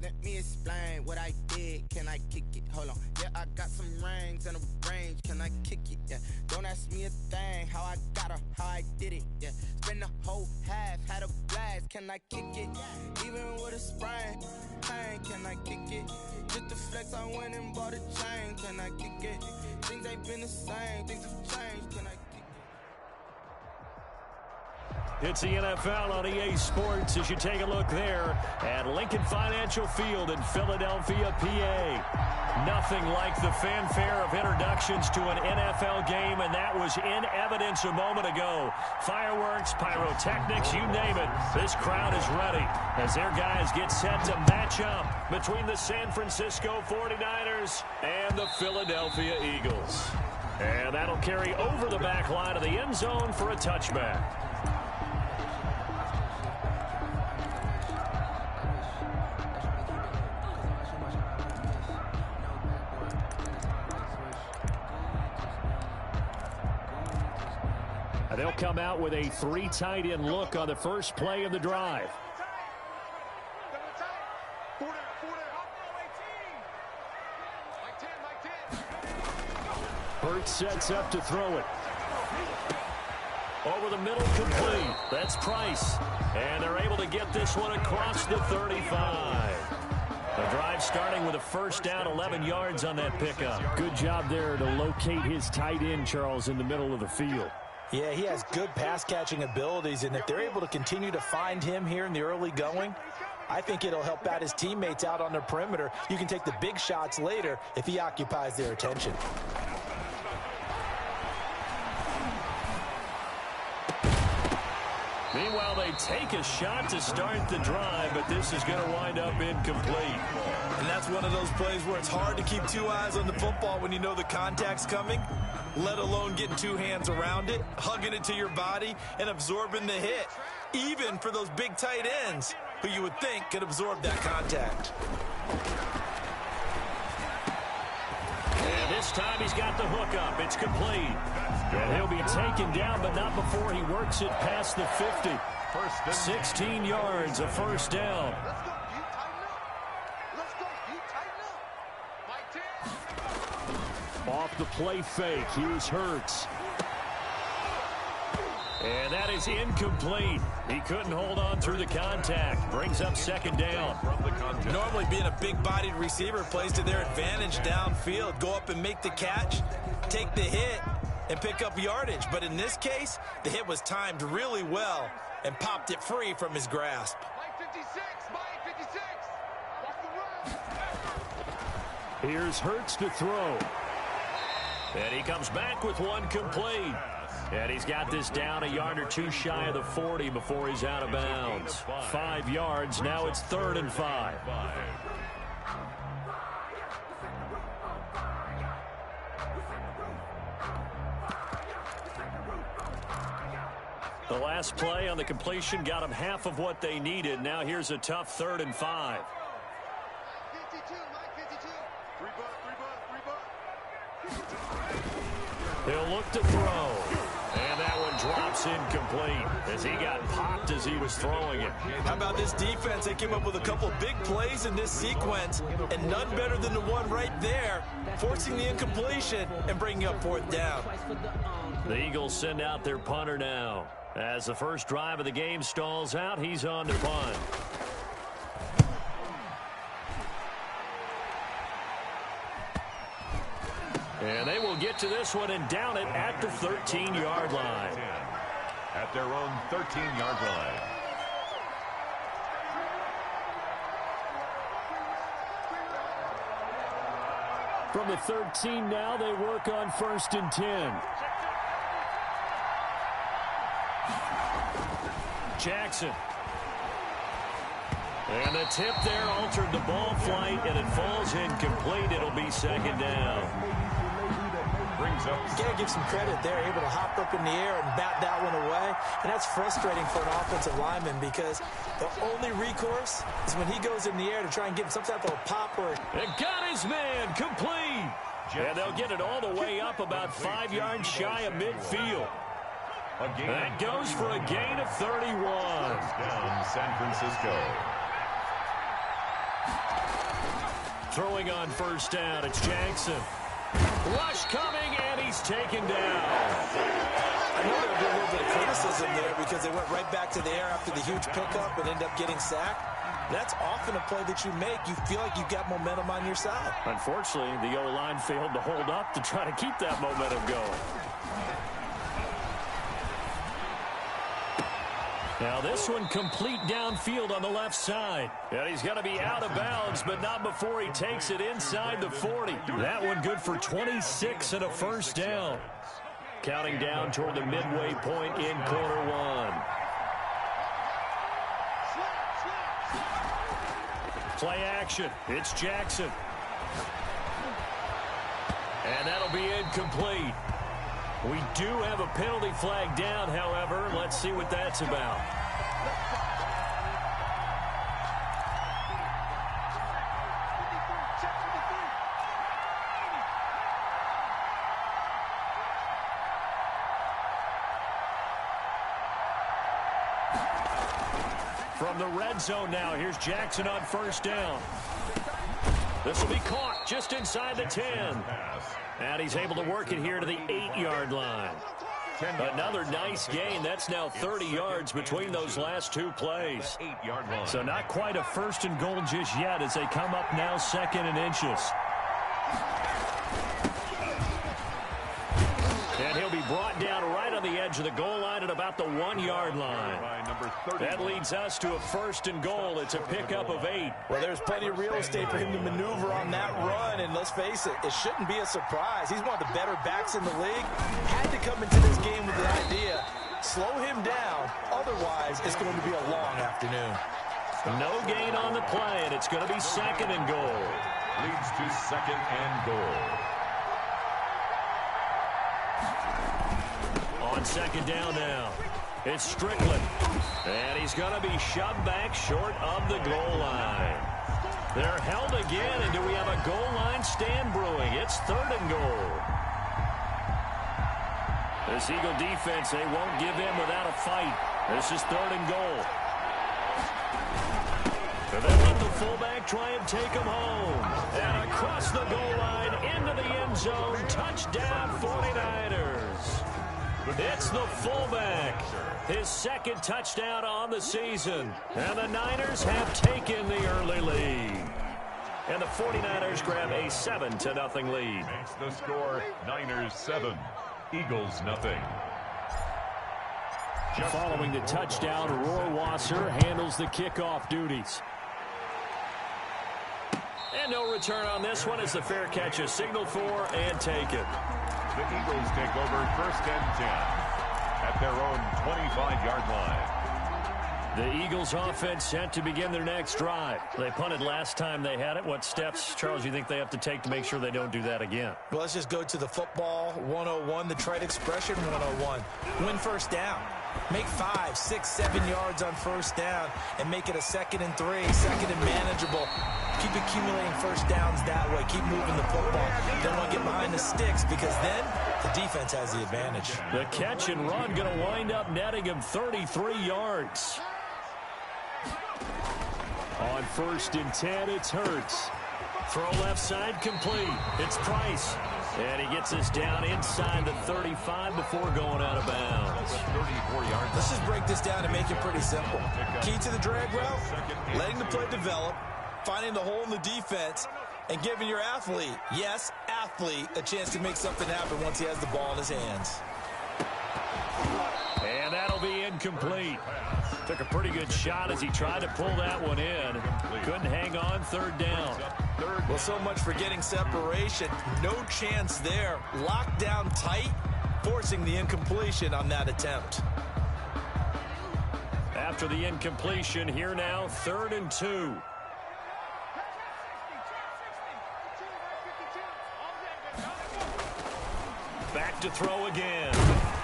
S6: let me explain what I did. Can I kick it? Hold on. Yeah, I got some rings and a range. Can I kick it? Yeah. Don't ask me a thing. How I got her, how I did it. Yeah. Spend the whole half, had a blast. Can I kick it? Even with a sprain. Pain, can I kick it? Just to flex, I went and bought a chain. Can I kick it? Things ain't been the same. Things have changed. Can I kick it?
S3: It's the NFL on EA Sports as you take a look there at Lincoln Financial Field in Philadelphia, PA. Nothing like the fanfare of introductions to an NFL game, and that was in evidence a moment ago. Fireworks, pyrotechnics, you name it. This crowd is ready as their guys get set to match up between the San Francisco 49ers and the Philadelphia Eagles. And that'll carry over the back line of the end zone for a touchback. They'll come out with a 3 tight end look on the first play of the drive. Hurts sets up to throw it. Over the middle, complete. That's Price. And they're able to get this one across the 35. The drive starting with a first down, 11 yards on that pickup. Good job there to locate his tight end, Charles, in the middle of the field.
S4: Yeah, he has good pass-catching abilities, and if they're able to continue to find him here in the early going, I think it'll help out his teammates out on the perimeter. You can take the big shots later if he occupies their attention.
S3: Meanwhile, they take a shot to start the drive, but this is going to wind up incomplete.
S4: And that's one of those plays where it's hard to keep 2 eyes on the football when you know the contact's coming, let alone getting 2 hands around it, hugging it to your body, and absorbing the hit, even for those big tight ends who you would think could absorb that contact.
S3: And this time he's got the hook up. It's complete. And he'll be taken down, but not before he works it past the 50. 16 yards, a first down. Off the play fake, here's Hurts. And that is incomplete. He couldn't hold on through the contact. Brings up second down.
S4: Normally being a big-bodied receiver plays to their advantage downfield. Go up and make the catch, take the hit, and pick up yardage. But in this case, the hit was timed really well and popped it free from his grasp.
S3: Here's Hurts to throw. And he comes back with one complete. And he's got this down a yard or two shy of the 40 before he's out of bounds. 5 yards. Now it's 3rd and 5. The last play on the completion got them half of what they needed. Now here's a tough 3rd and 5. He'll look to throw. And that one drops incomplete as he got popped as he was throwing it.
S4: How about this defense? They came up with a couple of big plays in this sequence, and none better than the one right there, forcing the incompletion and bringing up 4th down.
S3: The Eagles send out their punter now. As the first drive of the game stalls out, he's on to punt. And they will get to this one and down it at the 13-yard line.
S5: At their own 13-yard line.
S3: From the 13 now, they work on 1st and 10. Jackson. And the tip there altered the ball flight, and it falls incomplete. It'll be 2nd down.
S5: Brings up.
S4: You got to give some credit there, able to hop up in the air and bat that one away. And that's frustrating for an offensive lineman because the only recourse is when he goes in the air to try and get some type of a pop or...
S3: And got his man complete. And they'll get it all the way up about 5 yards shy of midfield. That goes for a gain of 31.
S5: Down San Francisco.
S3: Throwing on 1st down, it's Jackson. Rush coming, and he's taken down.
S4: I know there'll be a little bit of criticism there because they went right back to the air after the huge pickup and ended up getting sacked. That's often a play that you make. You feel like you've got momentum on your side.
S3: Unfortunately, the O-line failed to hold up to try to keep that momentum going. Now this one complete downfield on the left side. And he's going to be out of bounds, but not before he takes it inside the 40. That one good for 26 and a 1st down. Counting down toward the midway point in quarter 1. Play action. It's Jackson. And that'll be incomplete. We do have a penalty flag down, however. Let's see what that's about. From the red zone now, here's Jackson on 1st down. This will be caught just inside the 10. And he's able to work it here to the 8-yard line. Another nice gain. That's now 30 yards between those last 2 plays. So not quite a 1st and goal just yet as they come up now 2nd and inches. And he'll be brought down right on the edge of the goal line at about the 1-yard line. That leads us to a 1st and goal. It's a pickup of 8.
S4: Well, there's plenty of real estate for him to maneuver on that run, and let's face it, it shouldn't be a surprise. He's one of the better backs in the league. Had to come into this game with the idea, slow him down, otherwise it's going to be a long afternoon.
S3: No gain on the play, and it's going to be 2nd and goal.
S5: Leads to 2nd and goal.
S3: On 2nd down now, it's Strickland. And he's going to be shoved back short of the goal line. They're held again, and do we have a goal line stand brewing? It's 3rd and goal. This Eagle defense, they won't give in without a fight. This is 3rd and goal. And they let the fullback try and take him home. And across the goal line, into the end zone, touchdown 49ers. It's the fullback. His 2nd touchdown on the season. And the Niners have taken the early lead. And the 49ers grab a 7-0 lead.
S5: Makes the score Niners 7. Eagles nothing.
S3: Following the touchdown, Rohrwasser handles the kickoff duties. And no return on this one as the fair catch is signaled for and taken.
S5: The Eagles take over 1st and 10 at their own 25-yard line.
S3: The Eagles offense set to begin their next drive. They punted last time they had it. What steps, Charles, you think they have to take to make sure they don't do that again?
S4: Well, let's just go to the football 101, the trade expression 101. Win first down. Make 5, 6, 7 yards on first down and make it a 2nd and 3, 2nd and manageable. Keep accumulating first downs that way. Keep moving the football. Don't want to get behind the sticks because then the defense has the advantage.
S3: The catch and run going to wind up netting him 33 yards. On 1st and 10, it's Hurts. Throw left side complete. It's Price. And he gets this down inside the 35 before going out of bounds.
S5: 34 yards.
S4: Let's just break this down and make it pretty simple. Key to the drag route, letting the play develop, finding the hole in the defense, and giving your athlete, yes, athlete, a chance to make something happen once he has the ball in his hands.
S3: And that'll be incomplete. Took a pretty good shot as he tried to pull that one in. Couldn't hang on 3rd down.
S4: Well, so much for getting separation. No chance there. Locked down tight, forcing the incompletion on that attempt.
S3: After the incompletion, here now, 3rd and 2. Back to throw again.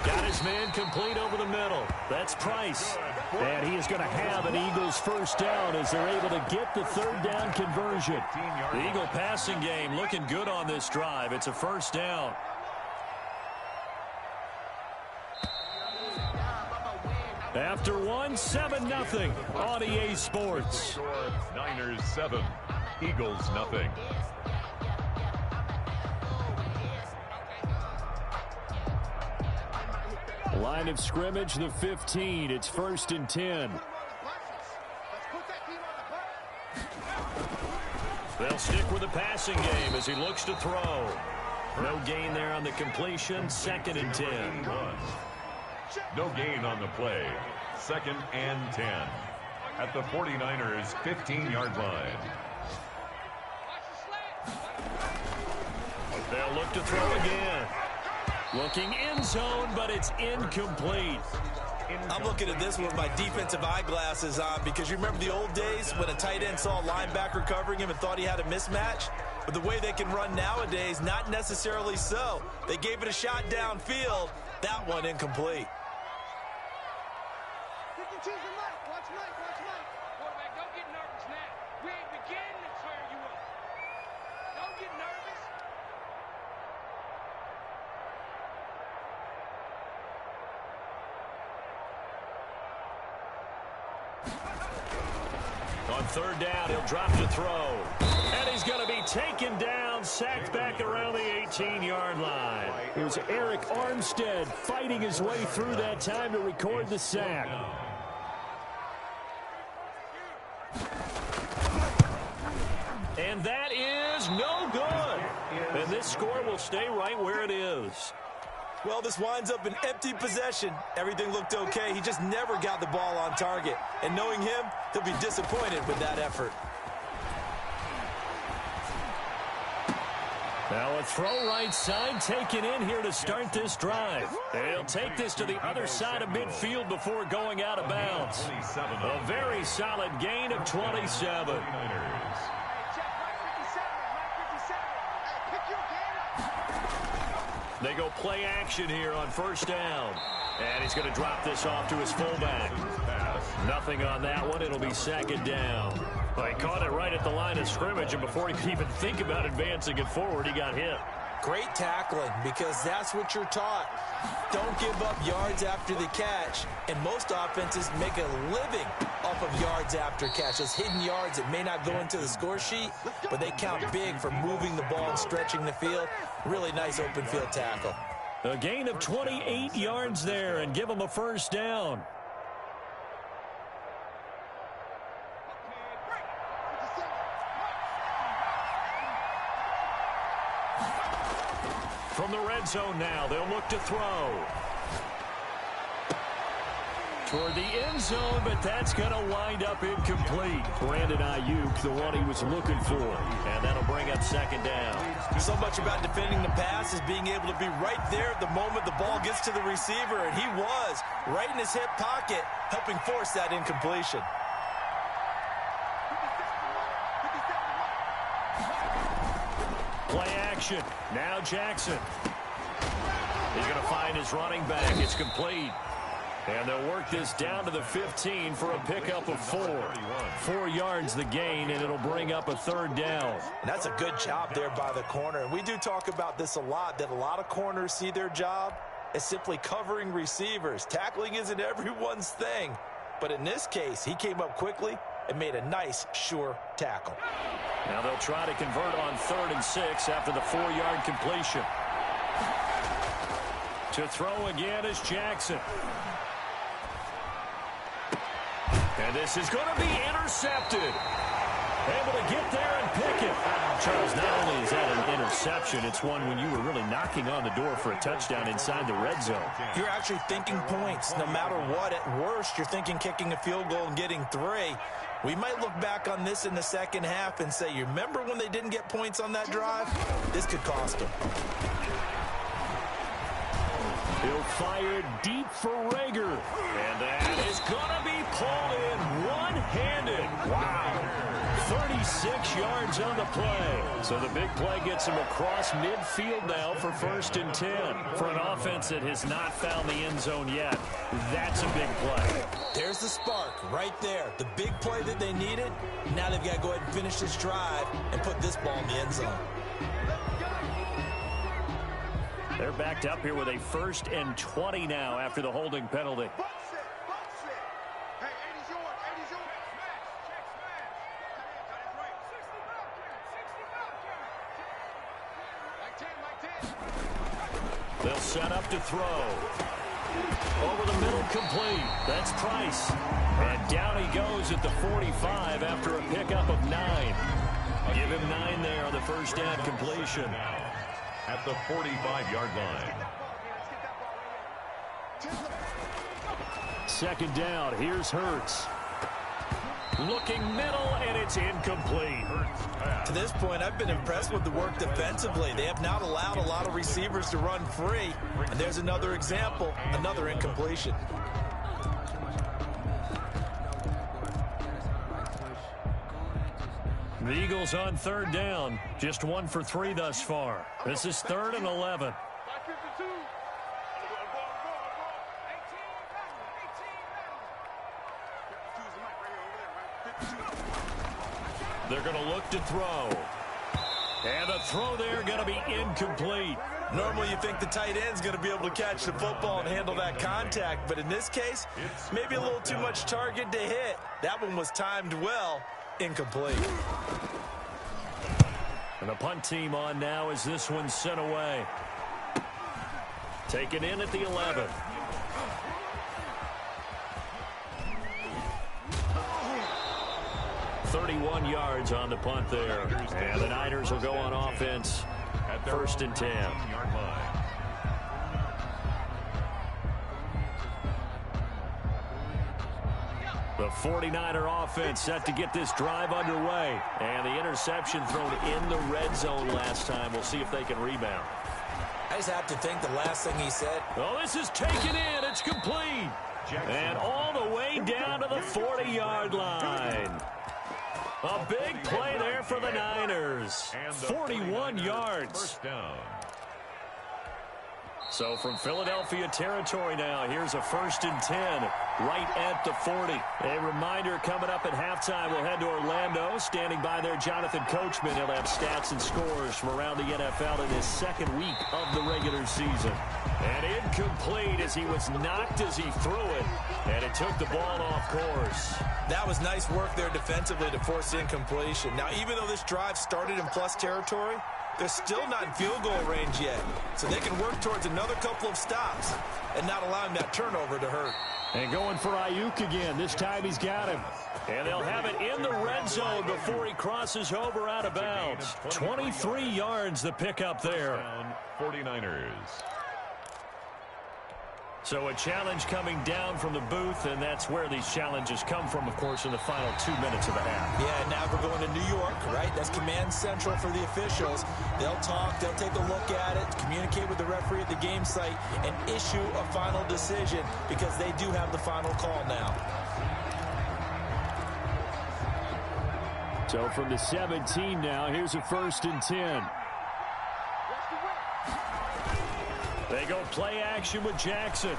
S3: Got his man complete over the middle. That's Price. And he is going to have an Eagles first down as they're able to get the 3rd down conversion. The Eagle passing game looking good on this drive. It's a first down. After one, 7-0 on EA Sports.
S5: Niners 7, Eagles nothing.
S3: Line of scrimmage, the 15. It's 1st and 10. They'll stick with the passing game as he looks to throw. No gain there on the completion. 2nd and 10.
S5: No gain on the play. 2nd and 10 at the 49ers' 15-yard line.
S3: They'll look to throw again. Looking in zone, but it's incomplete.
S4: I'm looking at this with my defensive eyeglasses on because you remember the old days when a tight end saw a linebacker covering him and thought he had a mismatch? But the way they can run nowadays, not necessarily so. They gave it a shot downfield. That one incomplete.
S7: Quarterback, don't get nervous now. We ain't beginning to tear you up. Don't get nervous.
S3: On 3rd down, he'll drop to throw. And he's going to be taken down, sacked back around the 18-yard line. It was Eric Armstead fighting his way through that time to record the sack. And that is no good. And this score will stay right where it is.
S4: Well, this winds up an empty possession. Everything looked okay. He just never got the ball on target. And knowing him, he'll be disappointed with that effort.
S3: Now a throw right side taken in here to start this drive. They'll take this to the other side of midfield before going out of bounds. A very solid gain of 27. They go play action here on 1st down. And he's going to drop this off to his fullback. Nothing on that one. It'll be 2nd down. Well, he caught it right at the line of scrimmage, and before he could even think about advancing it forward, he got hit.
S4: Great tackling because that's what you're taught. Don't give up yards after the catch. And most offenses make a living off of yards after catch. Those hidden yards that may not go into the score sheet, but they count big for moving the ball and stretching the field. Really nice open field tackle.
S3: A gain of 28 yards there and give him a first down. From the red zone now, they'll look to throw. Toward the end zone, but that's going to wind up incomplete. Brandon Ayuk, the one he was looking for. And that'll bring up second down.
S4: So much about defending the pass is being able to be right there at the moment the ball gets to the receiver, and he was right in his hip pocket, helping force that incompletion.
S3: Play action. Now Jackson. He's going to find his running back. It's complete. And they'll work this down to the 15 for a pickup of 4. 4 yards the gain, and it'll bring up a third down.
S4: And that's a good job there by the corner. And we do talk about this a lot, that a lot of corners see their job as simply covering receivers. Tackling isn't everyone's thing. But in this case, he came up quickly and made a nice, sure tackle.
S3: Now they'll try to convert on 3rd and 6 after the 4-yard completion. To throw again is Jackson. And this is going to be intercepted. Able to get there and pick it. Charles, not only is that an interception, it's one when you were really knocking on the door for a touchdown inside the red zone.
S4: You're actually thinking points. No matter what, at worst, you're thinking kicking a field goal and getting 3. We might look back on this in the second half and say, you remember when they didn't get points on that drive? This could cost them.
S3: He'll fire deep for Rager. And that is going to be pulled in one-handed. Wow. 36 yards on the play. So the big play gets him across midfield now for 1st and 10. For an offense that has not found the end zone yet, that's a big play.
S4: There's the spark right there. The big play that they needed. Now they've got to go ahead and finish this drive and put this ball in the end zone.
S3: They're backed up here with a 1st and 20 now after the holding penalty. They'll set up to throw. Over the middle, complete. That's Price. And down he goes at the 45 after a pickup of 9. Give him 9 there on the first down completion.
S5: At the 45-yard line.
S3: Second down. Here's Hurts. Looking middle, and it's incomplete.
S4: To this point, I've been impressed with the work defensively. They have not allowed a lot of receivers to run free. And there's another example, another incompletion.
S3: The Eagles on 3rd down. Just 1 for 3 thus far. This is 3rd and 11. They're going to look to throw. And the throw there going to be incomplete.
S4: Normally you think the tight end's going to be able to catch the football and handle that contact. But in this case, maybe a little too much target to hit. That one was timed well. Incomplete.
S3: And the punt team on now as this one's sent away. Taken in at the 11. .31 yards on the punt there. And the Niners will go on offense at 1st and 10. The 49er offense set to get this drive underway. And the interception thrown in the red zone last time. We'll see if they can rebound.
S4: I just have to think the last thing he said.
S3: Oh, this is taken in. It's complete. And all the way down to the 40-yard line. A big play there for the Niners. 41 yards. So from Philadelphia territory now, here's a 1st and 10 right at the 40. A reminder coming up at halftime, we'll head to Orlando. Standing by there, Jonathan Coachman. He'll have stats and scores from around the NFL in his 2nd week of the regular season. And incomplete as he was knocked as he threw it. And it took the ball off course.
S4: That was nice work there defensively to force incompletion. Now, even though this drive started in plus territory, they're still not in field goal range yet. So they can work towards another couple of stops and not allowing that turnover to hurt.
S3: And going for Ayuk again. This time he's got him. And they'll have it in the red zone before he crosses over out of bounds. 23 yards the pickup there.
S5: 49ers.
S3: So a challenge coming down from the booth, and that's where these challenges come from, of course, in the final 2 minutes of the half.
S4: Yeah, now we're going to New York, right? That's command central for the officials. They'll talk, they'll take a look at it, communicate with the referee at the game site, and issue a final decision because they do have the final call now.
S3: So from the 17 now, here's a 1st and 10. They go play action with Jackson.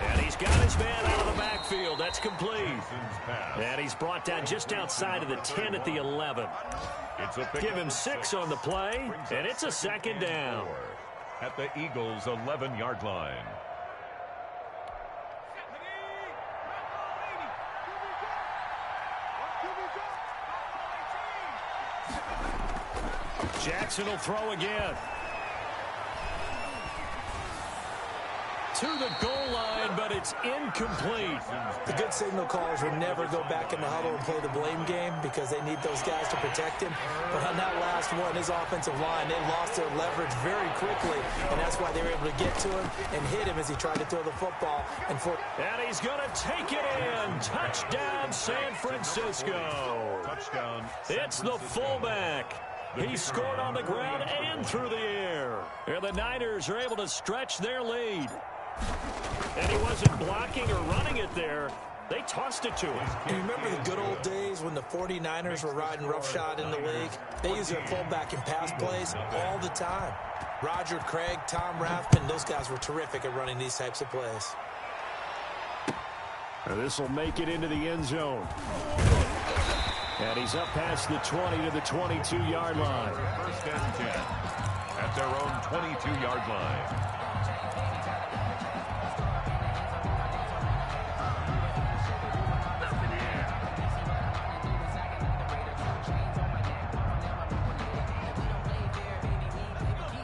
S3: And he's got his man out of the backfield. That's complete. And he's brought down just outside of the 10 at the 11. Give him 6 on the play, and it's a 2nd down.
S5: At the Eagles' 11-yard line.
S3: Jackson will throw again. To the goal line, but it's incomplete.
S4: The good signal callers will never go back in the huddle and play the blame game because they need those guys to protect him. But on that last one, his offensive line, they lost their leverage very quickly, and that's why they were able to get to him and hit him as he tried to throw the football. And
S3: he's going to take it in. Touchdown, San Francisco.
S5: Touchdown.
S3: It's the fullback. He scored on the ground and through the air. And the Niners are able to stretch their lead. And he wasn't blocking or running it there. They tossed it to him.
S4: You remember the good old days when the 49ers were riding roughshod in the league? They used their fullback in pass plays all the time. Roger Craig, Tom Rathman, those guys were terrific at running these types of plays.
S3: This will make it into the end zone. And he's up past the 20 to the 22-yard line.
S5: 1st and 10 at their own 22-yard line.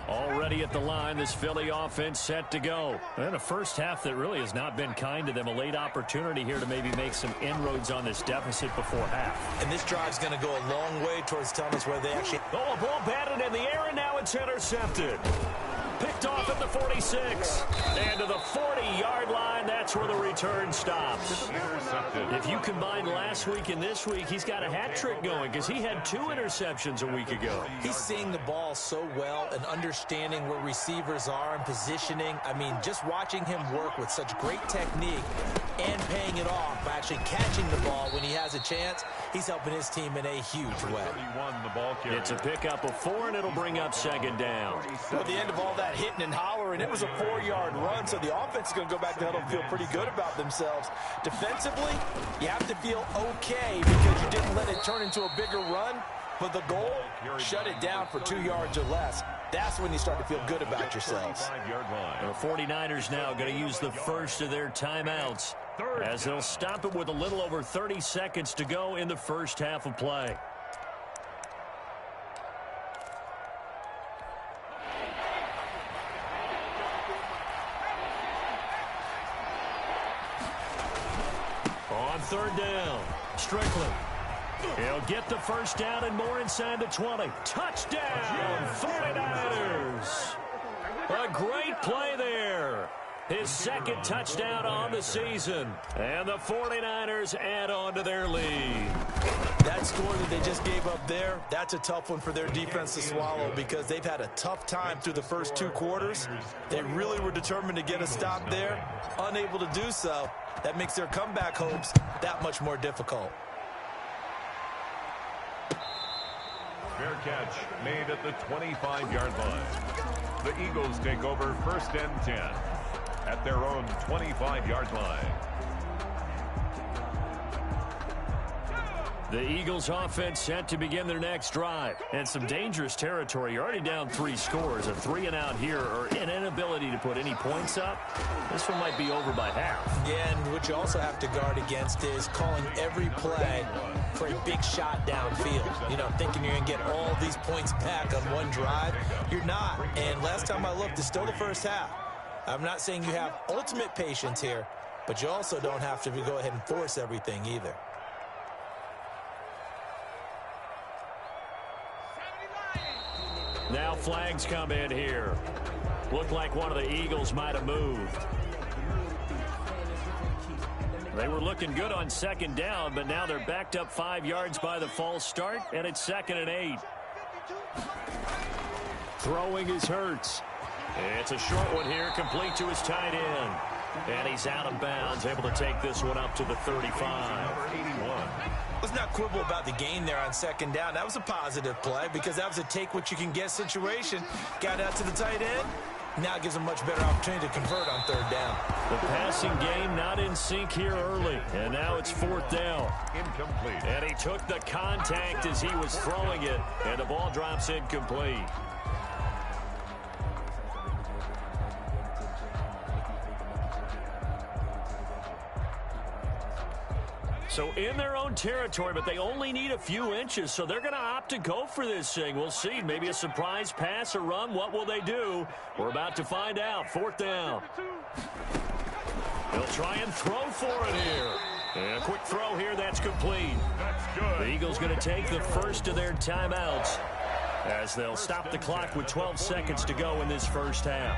S3: Already at the line, this Philly offense set to go. And a first half that really has not been kind to them. A late opportunity here to maybe make some inroads on this deficit before half.
S4: And this drive's going to go a long way towards telling us where they actually...
S3: Oh, a ball batted in the air, and now it's intercepted. Picked off at the 46. And to the 40-yard line, that's where the return stops. If you combine last week and this week, he's got a hat trick going because he had 2 interceptions a week ago.
S4: He's seeing the ball so well and understanding where receivers are and positioning. I mean, just watching him work with such great technique and paying it off by actually catching the ball when he has a chance, he's helping his team in a huge way.
S3: It's a pickup of 4, and it'll bring up 2nd down.
S4: At the end of all that hitting and hollering, it was a 4-yard run, so the offense is going to go back to the huddle and feel pretty good about themselves. Defensively, you have to feel okay because you didn't let it turn into a bigger run, but the goal, shut it down for 2 yards or less. That's when you start to feel good about yourselves.
S3: The 49ers now going to use the first of their timeouts as they'll stop it with a little over 30 seconds to go in the first half of play. On 3rd down, Strickland. He'll get the first down and more inside the 20. Touchdown, 49ers. A great play there. His 2nd touchdown on the season. And the 49ers add on to their lead.
S4: That score that they just gave up there, that's a tough one for their defense to swallow because they've had a tough time through the first 2 quarters. They really were determined to get a stop there, unable to do so. That makes their comeback hopes that much more difficult.
S5: Fair catch made at the 25-yard line. The Eagles take over 1st and 10 at their own 25-yard line.
S3: The Eagles offense set to begin their next drive. And some dangerous territory. You're already down 3 scores. A 3-and-out here or an inability to put any points up. This one might be over by half.
S4: Yeah, and what you also have to guard against is calling every play for a big shot downfield. You know, thinking you're going to get all these points back on one drive. You're not. And last time I looked, it's still the first half. I'm not saying you have ultimate patience here, but you also don't have to go ahead and force everything either.
S3: Now flags come in here. Looked like one of the Eagles might have moved. They were looking good on second down, but now they're backed up 5 yards by the false start, and it's 2nd and 8. Throwing is Hurts. It's a short one here, complete to his tight end. And he's out of bounds, able to take this one up to the 35.
S4: Let's not quibble about the gain there on second down. That was a positive play because that was a take-what-you-can-get situation. Got out to the tight end. Now gives him much better opportunity to convert on 3rd down.
S3: The passing game not in sync here early. And now it's 4th down.
S5: Incomplete.
S3: And he took the contact as he was throwing it. And the ball drops incomplete. So in their own territory, but they only need a few inches, so they're going to opt to go for this thing. We'll see. Maybe a surprise pass or run. What will they do? We're about to find out. 4th down. They'll try and throw for it here. And a quick throw here. That's complete.
S5: That's good.
S3: The Eagles going to take the first of their timeouts as they'll stop the clock with 12 seconds to go in this first half.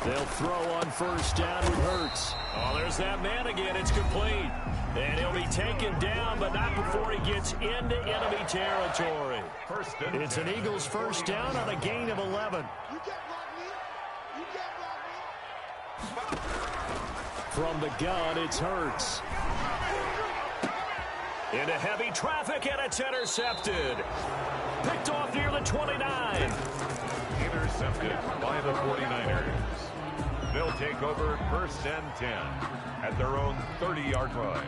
S3: They'll throw on 1st down with Hurts. Oh, there's that man again. It's complete. And he'll be taken down, but not before he gets into enemy territory. It's an Eagles 1st down on a gain of 11. From the gun, it's Hurts. Into heavy traffic, and it's intercepted. Picked off near the 29.
S5: Intercepted by the 49ers. They'll take over 1st and 10 at their own 30-yard line.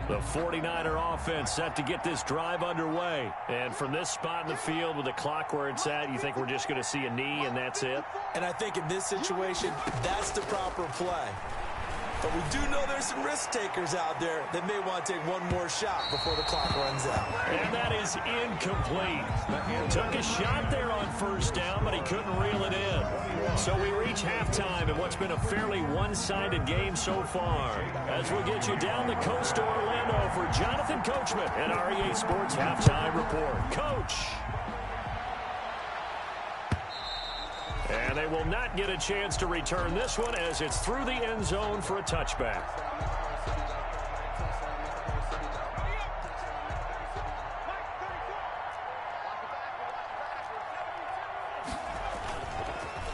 S3: The 49er offense set to get this drive underway. And from this spot in the field with the clock where it's at, you think we're just going to see a knee and that's it?
S4: And I think in this situation, that's the proper play. But we do know there's some risk takers out there that may want to take one more shot before the clock runs out.
S3: And that is incomplete. Took a shot there on 1st down, but he couldn't reel it in. So we reach halftime in what's been a fairly one-sided game so far. As we'll get you down the coast to Orlando for Jonathan Coachman and our EA Sports Halftime Report. Coach! And they will not get a chance to return this one as it's through the end zone for a touchback.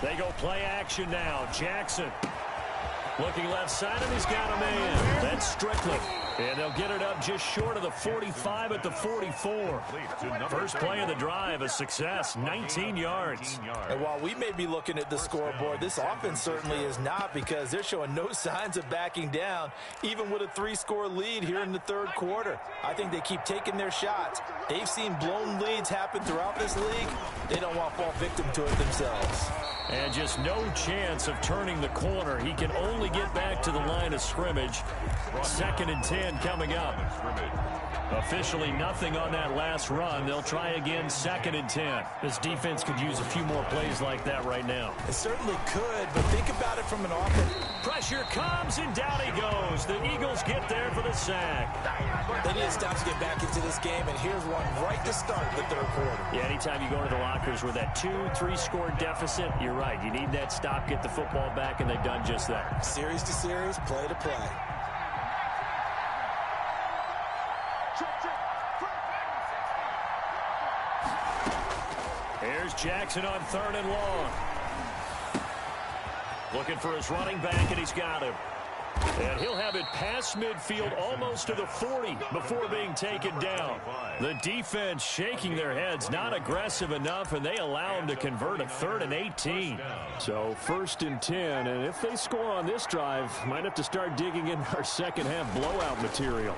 S3: They go play action now. Jackson looking left side, and he's got a man. That's Strickland. And they'll get it up just short of the 45 at the 44. First play of the drive, a success, 19 yards.
S4: And while we may be looking at the scoreboard, this offense certainly is not, because they're showing no signs of backing down, even with a 3-score lead here in the 3rd quarter. I think they keep taking their shots. They've seen blown leads happen throughout this league. They don't want to fall victim to it themselves.
S3: And just no chance of turning the corner. He can only get back to the line of scrimmage. 2nd and 10 coming up. Officially nothing on that last run. They'll try again 2nd and 10. This defense could use a few more plays like that right now.
S4: It certainly could, but think about it from an offense.
S3: Pressure comes, and down he goes. The Eagles get there for the sack.
S4: They need to stop to get back into this game, and here's one right to start the 3rd quarter.
S3: Yeah, anytime you go into the lockers with that 2-3-score deficit, you're right. You need that stop, get the football back, and they've done just that.
S4: Series to series, play to play.
S3: Here's Jackson on 3rd and long. Looking for his running back, and he's got him. And he'll have it past midfield almost to the 40 before being taken down. The defense shaking their heads, not aggressive enough, and they allow him to convert a 3rd and 18. So 1st and 10, and if they score on this drive, might have to start digging in our second half blowout material.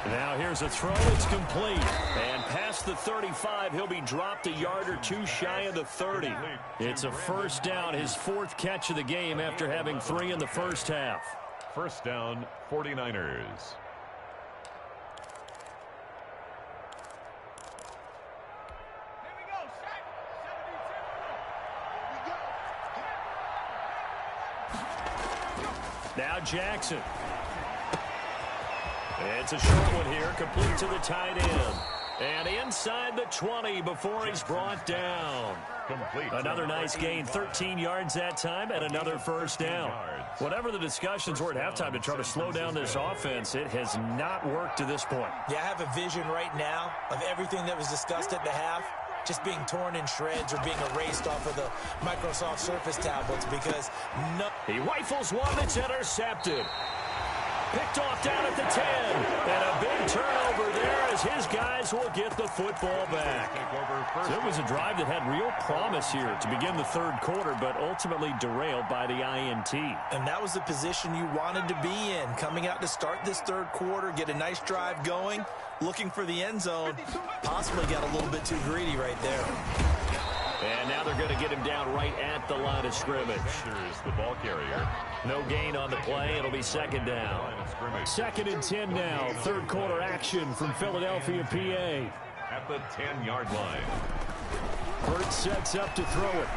S3: Now here's a throw. It's complete. And past the 35, he'll be dropped a yard or two shy of the 30. It's a first down, his fourth catch of the game after having 3 in the first half.
S5: First down, 49ers.
S3: Now Jackson. It's a short one here, complete to the tight end. And inside the 20 before he's brought down.
S5: Complete.
S3: Another nice gain, 13 yards that time, and another first down. Whatever the discussions were at halftime to try to slow down this offense, it has not worked to this point.
S4: Yeah, I have a vision right now of everything that was discussed at the half just being torn in shreds or being erased off of the Microsoft Surface tablets because
S3: he rifles one that's intercepted. Picked off down at the 10. And a big turnover there as his guys will get the football back. So it was a drive that had real promise here to begin the third quarter, but ultimately derailed by the INT.
S4: And that was the position you wanted to be in. Coming out to start this third quarter, get a nice drive going, looking for the end zone. Possibly got a little bit too greedy right there.
S3: And now they're going to get him down right at the line of scrimmage.
S5: Here's the ball carrier.
S3: No gain on the play. It'll be second down. Second and 10 now. Third quarter action from Philadelphia, PA.
S5: At the 10-yard line.
S3: Hurts sets up to throw it.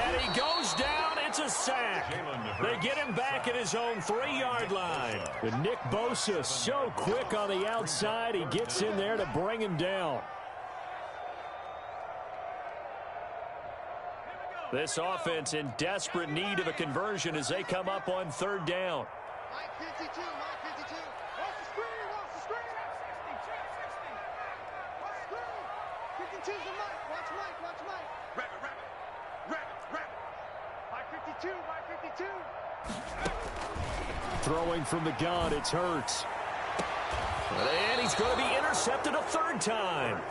S3: And he goes down. It's a sack. They get him back at his own 3-yard line. But Nick Bosa so quick on the outside. He gets in there to bring him down. This offense in desperate need of a conversion as they come up on third down.
S8: Mike 52, Mike 52. Watch the screen, watch the screen. 60, 60. Watch the screen. 52's the Mike. Watch Mike, watch Mike. Rabbit. Mike 52, Mike 52.
S3: Throwing from the gun, it's Hurts. And he's going to be intercepted a third time.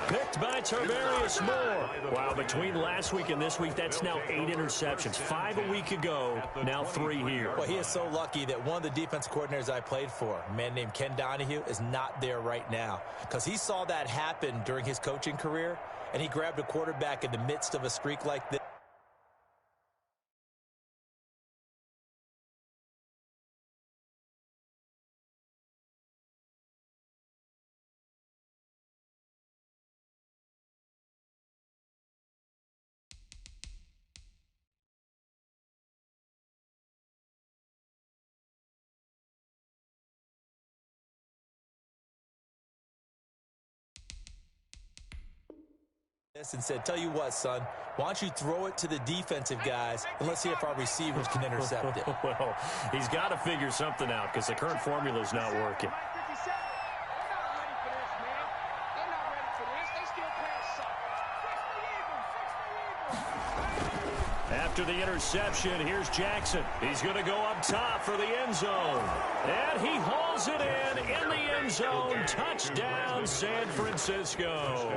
S3: Picked by Tarvarius Moore. Wow, between last week and this week, that's now 8 interceptions. 5 a week ago, now 3 here.
S4: Well, he is so lucky that one of the defense coordinators I played for, a man named Ken Donahue, is not there right now. Because he saw that happen during his coaching career, and he grabbed a quarterback in the midst of a streak like this. And said, tell you what, son, why don't you throw it to the defensive guys and let's see if our receivers can intercept it.
S3: Well, he's got to figure something out because the current formula is not working. After the interception, here's Jackson. He's going to go up top for the end zone. And he hauls it in the end zone. Touchdown, San Francisco.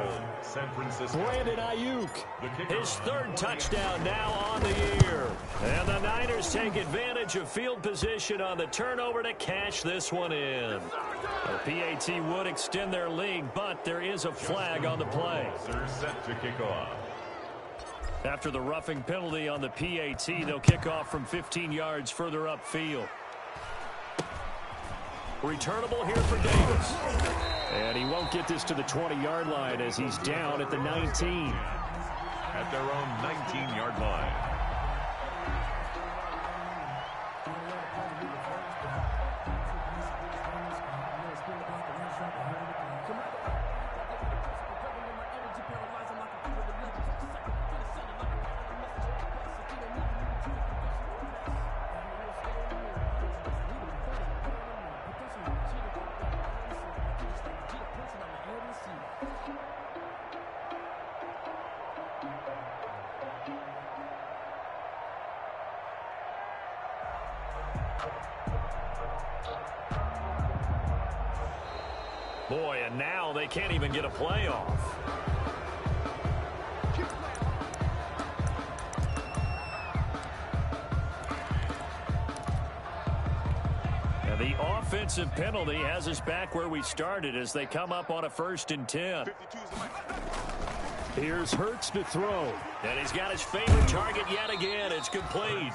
S3: Brandon Ayuk, his third touchdown now on the year. And the Niners take advantage of field position on the turnover to cash this one in. The PAT would extend their lead, but there is a flag on the play.
S5: They're set to kick off.
S3: After the roughing penalty on the PAT, they'll kick off from 15 yards further upfield. Returnable here for Davis. And he won't get this to the 20-yard line as he's down at the 19.
S5: At their own 19-yard line.
S3: Boy, and now they can't even get a playoff. And the The offensive penalty has us back where we started as they come up on a 1st and 10. Here's Hurts to throw. And he's got his favorite target yet again. It's complete.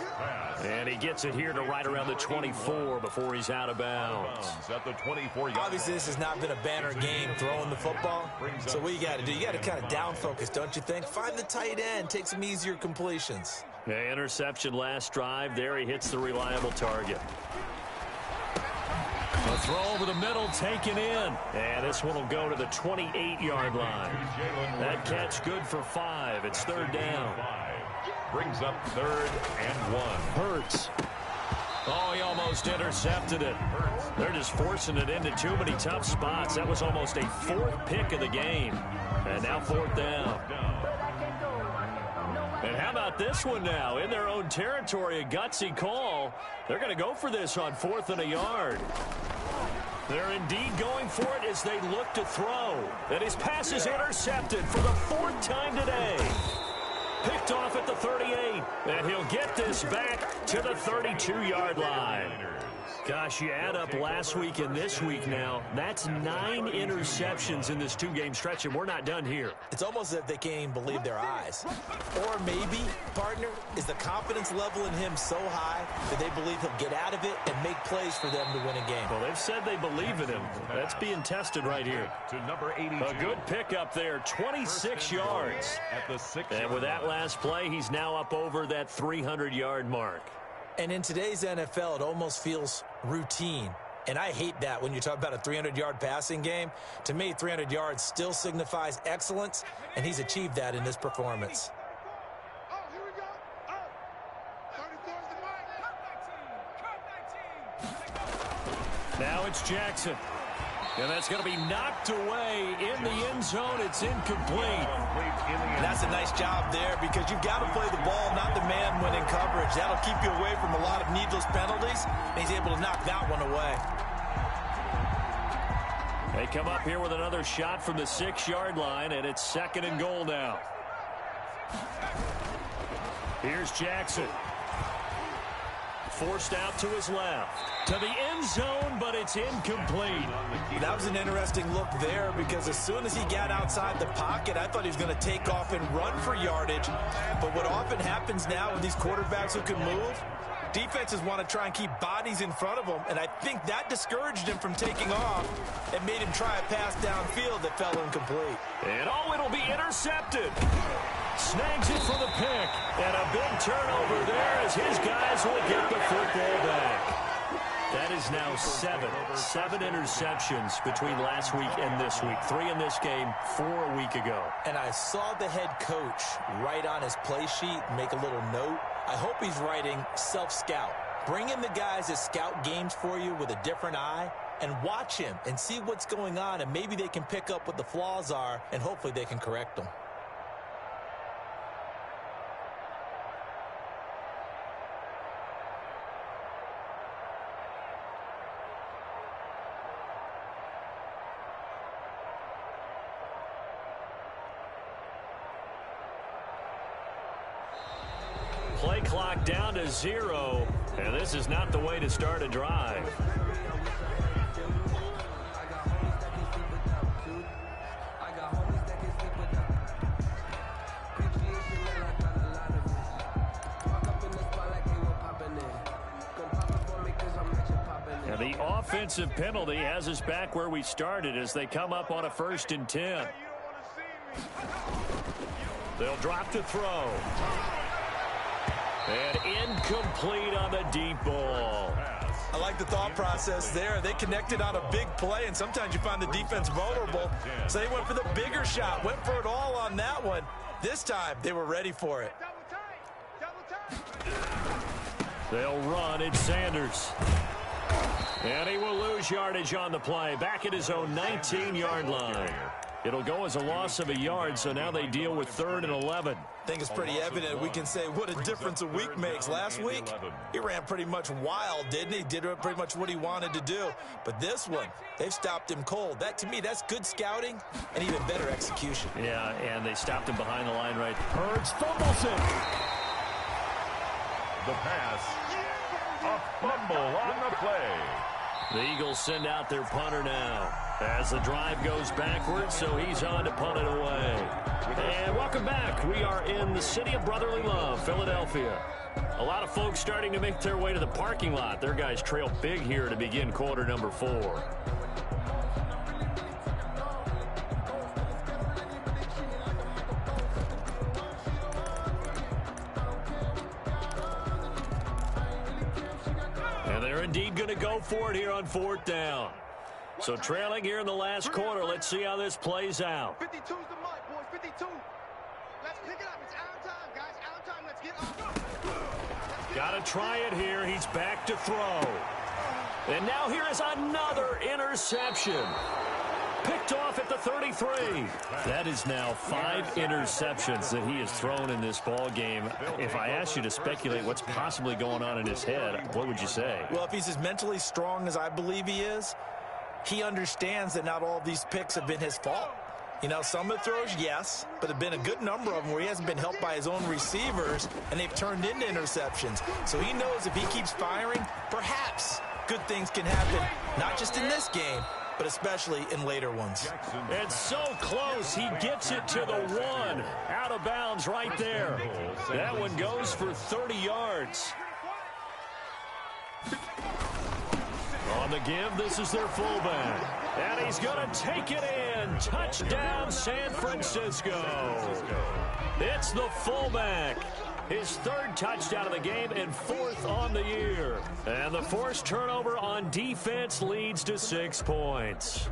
S3: And he gets it here to right around the 24 before he's out of bounds.
S5: At the 24-yard
S4: Obviously, this has not been a banner game throwing the football. So what you got to do, you got to kind of down focus, don't you think? Find the tight end, take some easier completions.
S3: Yeah, interception last drive. There he hits the reliable target. A throw over the middle taken in. And this one will go to the 28-yard line. That catch good for 5. It's 3rd down.
S5: Brings up 3rd and 1.
S3: Hurts. Oh, he almost intercepted it. They're just forcing it into too many tough spots. That was almost a 4th pick of the game. And now 4th down. And how about this one now? In their own territory, a gutsy call. They're going to go for this on 4th and a yard. They're indeed going for it as they look to throw. And his pass is intercepted for the 4th time today. Picked off at the 38. And he'll get this back to the 32-yard line. Gosh, you add up last week and this week now, that's 9 interceptions in this 2-game stretch, and we're not done here.
S4: It's almost as if they can't even believe their eyes. Or maybe, partner, is the confidence level in him so high that they believe he'll get out of it and make plays for them to win a game.
S3: Well, they've said they believe in him. That's being tested right here.
S5: To number 82.
S3: A good pickup there, 26 yards.
S5: At the 6.
S3: And with that last play, he's now up over that 300-yard mark.
S4: And in today's NFL, it almost feels routine. And I hate that when you talk about a 300-yard passing game. To me, 300 yards still signifies excellence, and he's achieved that in this performance.
S8: Oh, here we go. Oh. 34's the mic.
S3: Now it's Jackson. And that's going to be knocked away in the end zone. It's incomplete.
S4: And that's a nice job there because you've got to play the ball, not the man when in coverage. That'll keep you away from a lot of needless penalties, and he's able to knock that one away.
S3: They come up here with another shot from the 6-yard line, and it's 2nd and goal now. Here's Jackson. Forced out to his left. To the end zone, but it's incomplete.
S4: That was an interesting look there because as soon as he got outside the pocket, I thought he was going to take off and run for yardage. But what often happens now with these quarterbacks who can move, defenses want to try and keep bodies in front of them, and I think that discouraged him from taking off and made him try a pass downfield that fell incomplete.
S3: And oh, it'll be intercepted. Snags it for the pick. And a big turnover there as his guys will get the football back. That is now 7 interceptions between last week and this week. 3 in this game, 4 a week ago.
S4: And I saw the head coach write on his play sheet, make a little note. I hope he's writing self-scout. Bring in the guys that scout games for you with a different eye and watch him and see what's going on, and maybe they can pick up what the flaws are, and hopefully they can correct them.
S3: Play clock down to 0, and this is not the way to start a drive. And the offensive penalty has us back where we started as they come up on a 1st and 10. They'll drop to throw. And incomplete on the deep ball.
S4: I like the thought process there. They connected on a big play, and sometimes you find the defense vulnerable. So they went for the bigger shot, went for it all on that one. This time, they were ready for it.
S3: They'll run. It's Sanders. And he will lose yardage on the play. Back at his own 19-yard line. It'll go as a loss of a yard, so now they deal with 3rd and 11.
S4: I think it's pretty evident. We can say what a difference a week makes. Last week, he ran pretty much wild, didn't he? Did pretty much what he wanted to do. But this one, they've stopped him cold. That, to me, that's good scouting and even better execution.
S3: Yeah, and they stopped him behind the line right. Hurts fumbles it.
S5: The pass. A fumble on the play.
S3: The Eagles send out their punter now as the drive goes backwards, so he's on to punt it away. And welcome back. We are in the city of brotherly love, Philadelphia. A lot of folks starting to make their way to the parking lot. Their guys trail big here to begin quarter number 4. And they're indeed going to go for it here on 4th down. So trailing here in the last quarter. Let's see how this plays out.
S8: 52's the mark, boys. 52. Let's pick it up. It's our time, guys. Our time. Let's get off.
S3: Got to try it here. He's back to throw. And now here is another interception. Picked off at the 33. That is now 5 interceptions that he has thrown in this ball game. If I asked you to speculate what's possibly going on in his head, what would you say?
S4: Well, if he's as mentally strong as I believe he is, he understands that not all of these picks have been his fault. You know, some of the throws, yes, but there have been a good number of them where he hasn't been helped by his own receivers, and they've turned into interceptions. So he knows if he keeps firing, perhaps good things can happen, not just in this game, but especially in later ones.
S3: It's so close. He gets it to the 1. Out of bounds right there. That one goes for 30 yards. On the give, this is their fullback. And he's going to take it in. Touchdown, San Francisco. It's the fullback. His 3rd touchdown of the game and 4th on the year. And the forced turnover on defense leads to 6 points.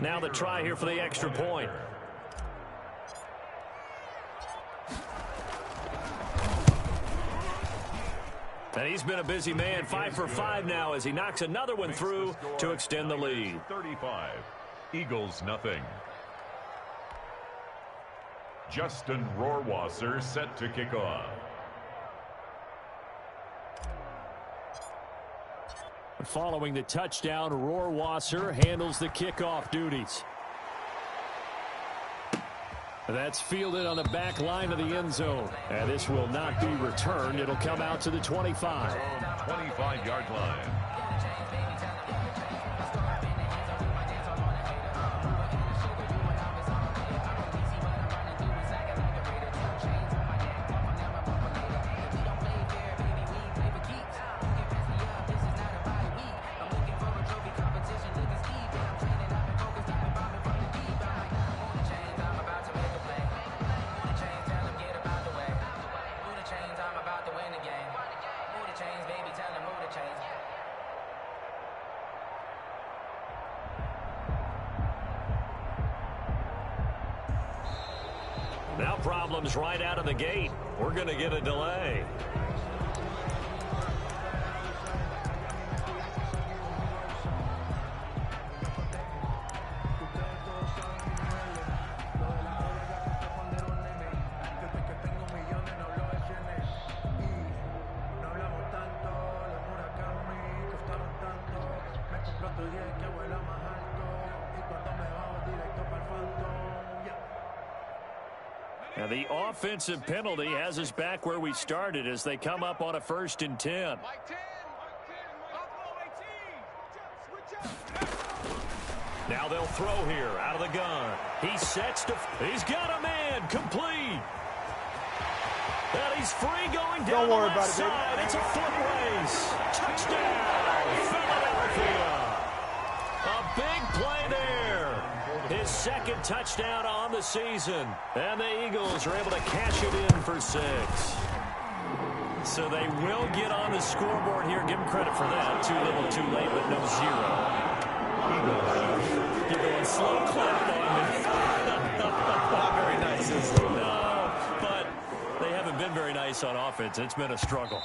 S3: Now the try here for the extra point. And he's been a busy man, 5 for 5 now as he knocks another one through to extend the lead.
S5: 35, Eagles nothing. Justin Rohrwasser set to kick off.
S3: Following the touchdown, Rohrwasser handles the kickoff duties. That's fielded on the back line of the end zone. And this will not be returned. It'll come out to the 25.
S5: 25-yard line.
S3: Now problems right out of the gate. We're going to get a delay. Now the offensive penalty has us back where we started as they come up on a 1st and 10. Now they'll throw here out of the gun. He sets to, he's got a man, complete. And he's free going down the left side. It's a foot race. Touchdown, Philadelphia. A big play there. His 2nd touchdown on the season. And the Eagles are able to cash it in for 6. So they will get on the scoreboard here. Give them credit for that. Too little, too late, but no zero. You're going slow clap on me.
S4: Not very nice, is it?
S3: No, but they haven't been very nice on offense. It's been a struggle.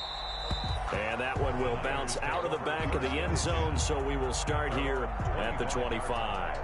S3: And that one will bounce out of the back of the end zone, so we will start here at the 25.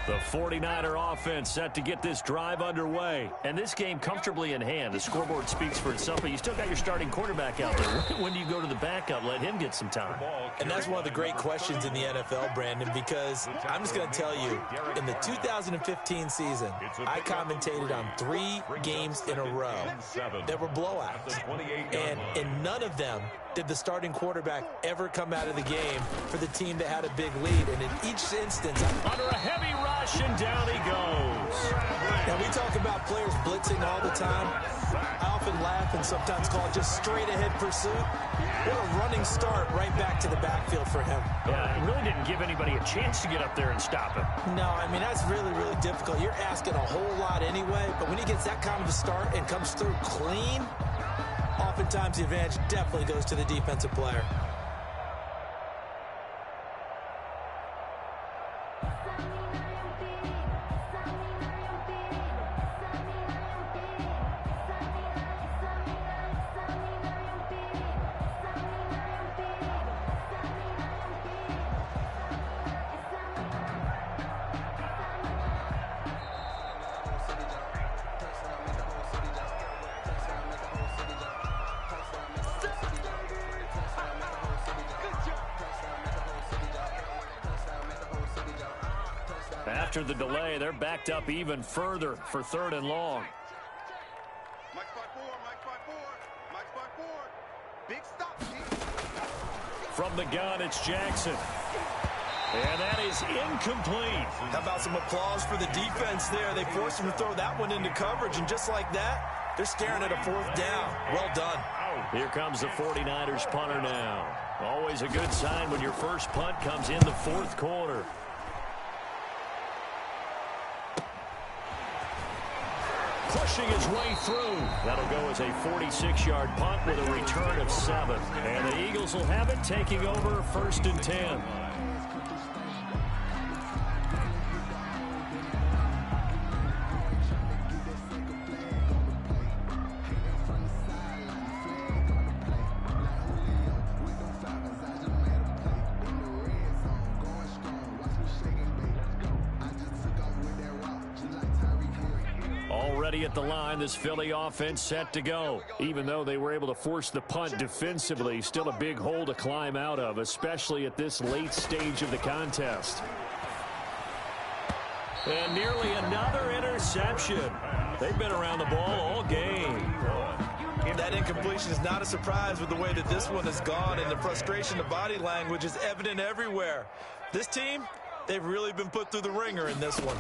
S3: The 49er offense set to get this drive underway. And this game comfortably in hand. The scoreboard speaks for itself, but you still got your starting quarterback out there. When do you go to the backup? Let him get some time.
S4: And that's one of the great questions in the NFL, Brandon, because I'm just going to tell you, in the 2015 season, I commentated on 3 games in a row that were blowouts. And in none of them did the starting quarterback ever come out of the game for the team that had a big lead. And in each instance,
S3: under a heavy rush, and down he goes.
S4: Now, we talk about players blitzing all the time. I often laugh and sometimes call it just straight-ahead pursuit. What a running start right back to the backfield for him.
S3: Yeah, he really didn't give anybody a chance to get up there and stop him.
S4: No, I mean, that's really, really difficult. You're asking a whole lot anyway, but when he gets that kind of a start and comes through clean, oftentimes the advantage definitely goes to the defensive player.
S3: After the delay, they're backed up even further for 3rd and long.
S8: Mike's by 4, Mike's by 4, Mike's by 4. Big stop.
S3: From the gun, it's Jackson. And that is incomplete.
S4: How about some applause for the defense there? They forced him to throw that one into coverage, and just like that, they're staring at a 4th down. Well done.
S3: Here comes the 49ers punter now. Always a good sign when your first punt comes in the 4th quarter. Pushing his way through. That'll go as a 46-yard punt with a return of 7. And the Eagles will have it, taking over 1st and 10. At the line, this Philly offense set to go. Even though they were able to force the punt defensively, still a big hole to climb out of, especially at this late stage of the contest. And nearly another interception. They've been around the ball all game.
S4: That incompletion is not a surprise with the way that this one has gone, and the frustration of body language is evident everywhere. This team, they've really been put through the ringer in this one.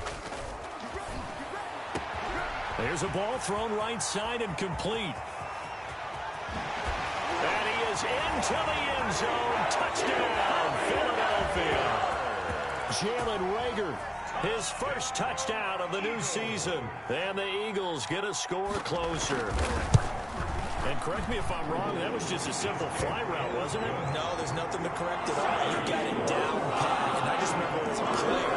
S3: There's a ball thrown right side and complete. And he is into the end zone. Touchdown, Philadelphia. Jalen Reagor, his first touchdown of the new season. And the Eagles get a score closer. And correct me if I'm wrong, that was just a simple fly route, wasn't it?
S4: No, there's nothing to correct at all. You got it down pat. And I just remember as a player,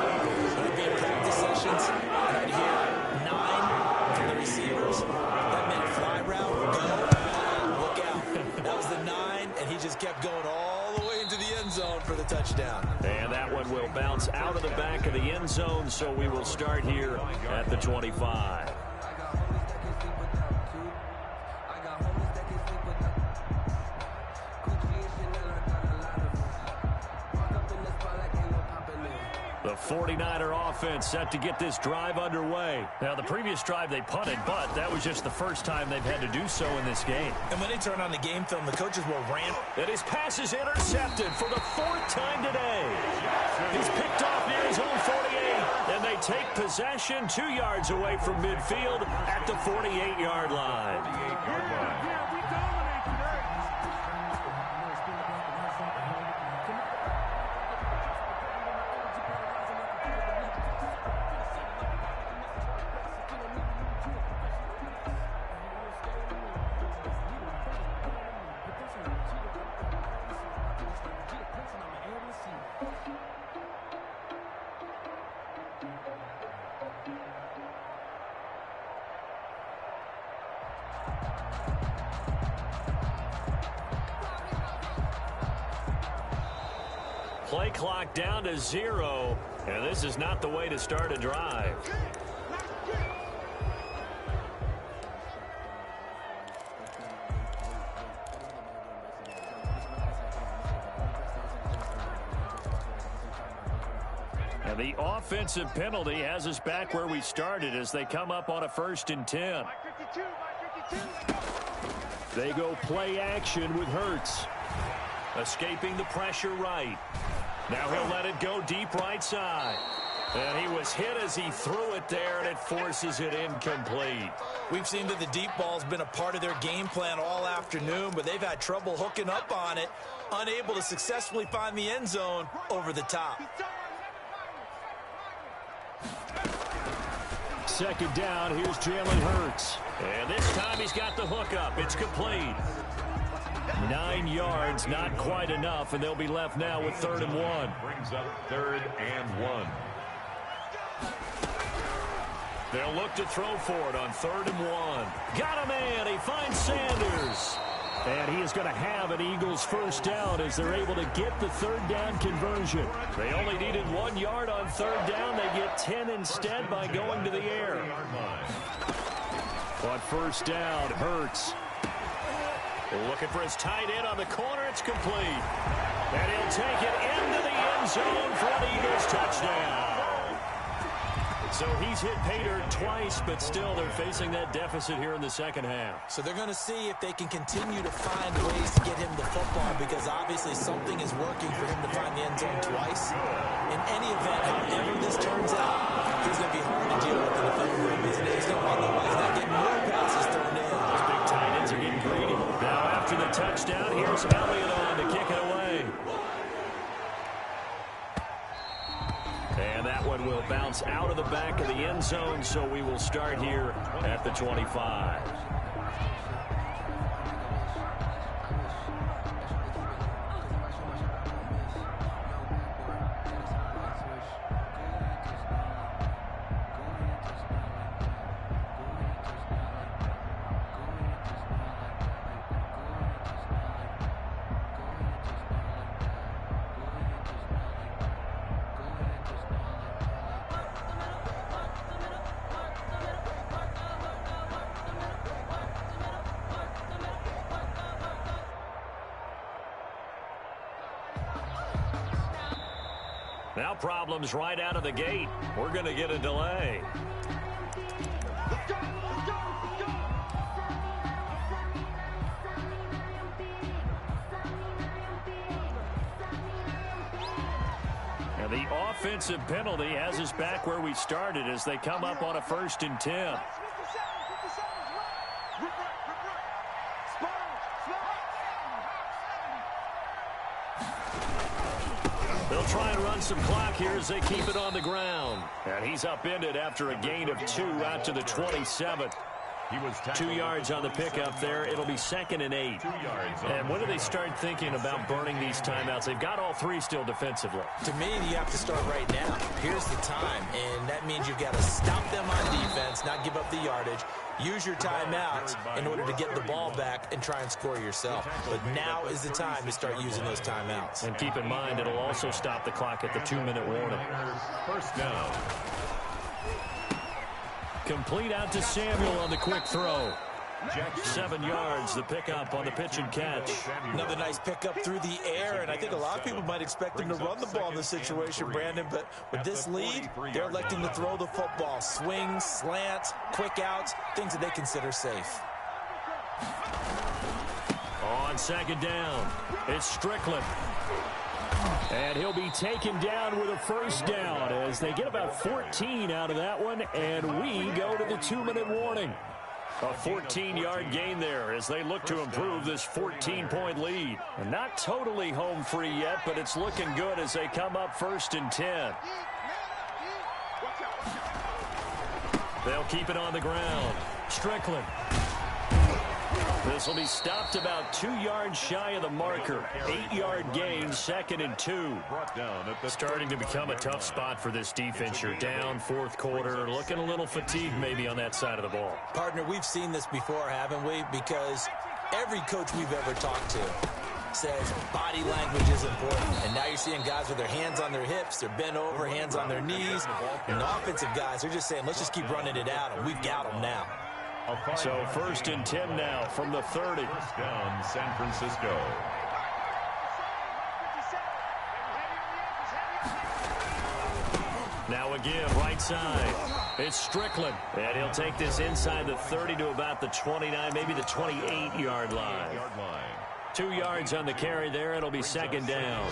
S4: I'd be in practice sessions, and I'd hear 9 from the receivers. That meant fly route, go, look out. That was the 9, and he just kept going all the way into the end zone for the touchdown.
S3: And that one will bounce out of the back of the end zone, so we will start here at the 25. The 49er offense set to get this drive underway. Now, the previous drive they punted, but that was just the first time they've had to do so in this game.
S4: And when they turn on the game film, the coaches will rant.
S3: And his pass is intercepted for the 4th time today. He's picked off near his own 48, and they take possession 2 yards away from midfield at the 48-yard line. Play clock down to 0, and this is not the way to start a drive. And the offensive penalty has us back where we started as they come up on a 1st and 10. They go play action with Hurts. Escaping the pressure right. Now he'll let it go deep right side. And he was hit as he threw it there, and it forces it incomplete.
S4: We've seen that the deep ball's been a part of their game plan all afternoon, but they've had trouble hooking up on it, unable to successfully find the end zone over the top.
S3: 2nd down, here's Jalen Hurts. And this time he's got the hook up. It's complete. 9 yards, not quite enough, and they'll be left now with 3rd and 1.
S5: Brings up 3rd and 1.
S3: They'll look to throw for it on 3rd and 1. Got a man. He finds Sanders. And he is going to have an Eagles 1st down as they're able to get the 3rd down conversion. They only needed 1 yard on 3rd down. They get 10 instead by going to the air. On 1st down, Hurts. Looking for his tight end on the corner. It's complete. And he'll take it into the end zone for an Eagles touchdown. So he's hit pay dirt twice, but still they're facing that deficit here in the 2nd half.
S4: So they're going to see if they can continue to find ways to get him the football, because obviously something is working for him to find the end zone twice. In any event, however this turns out, he's going to be hard to deal with in the film room, isn't he? He's going to otherwise not get more passes thrown in.
S3: Those big tight ends are getting greedy. Now after the touchdown, here's Elliott on to kick it away. And that one will bounce out of the back of the end zone, so we will start here at the 25. Now problems right out of the gate. We're going to get a delay. And the offensive penalty has us back where we started as they come up on a 1st and 10. They'll try and run some clock here as they keep it on the ground. And he's upended after a gain of 2 out to the 27.
S5: He was
S3: 2 yards on the pickup there. It'll be 2nd and 8.
S5: 2 yards.
S3: And when do they start thinking about burning these timeouts? They've got all 3 still defensively.
S4: To me, you have to start right now. Here's the time, and that means you've got to stop them on defense, not give up the yardage. Use your timeouts in order to get the ball back and try and score yourself. But now is the time to start using those timeouts.
S3: And keep in mind, it'll also stop the clock at the 2-minute warning.
S5: 1st down.
S3: Complete out to Samuel on the quick throw. 7 yards, the pickup on the pitch and catch.
S4: Another nice pickup through the air, and I think a lot of people might expect them to run the ball in this situation, Brandon, but with this lead, they're electing to throw the football. Swings, slants, quick outs, things that they consider safe.
S3: On second down, it's Strickland. And he'll be taken down with a first down as they get about 14 out of that one, and we go to the 2-minute warning. A 14-yard gain there as they look to improve this 14-point lead. And not totally home free yet, but it's looking good as they come up 1st and 10. They'll keep it on the ground. Strickland. This will be stopped about 2 yards shy of the marker. 8-yard gain, 2nd and 2. Starting to become a tough spot for this defense. You're down 4th quarter, looking a little fatigued maybe on that side of the ball.
S4: Partner, we've seen this before, haven't we? Because every coach we've ever talked to says body language is important. And now you're seeing guys with their hands on their hips, they're bent over, hands on their knees. And the offensive guys, they're just saying, let's just keep running it out, and we've got them now.
S3: So 1st and 10 now from the 30.
S5: First down, San Francisco.
S3: Now again, right side. It's Strickland. And he'll take this inside the 30 to about the 29, maybe the 28-yard line. 2 yards on the carry there. It'll be 2nd down.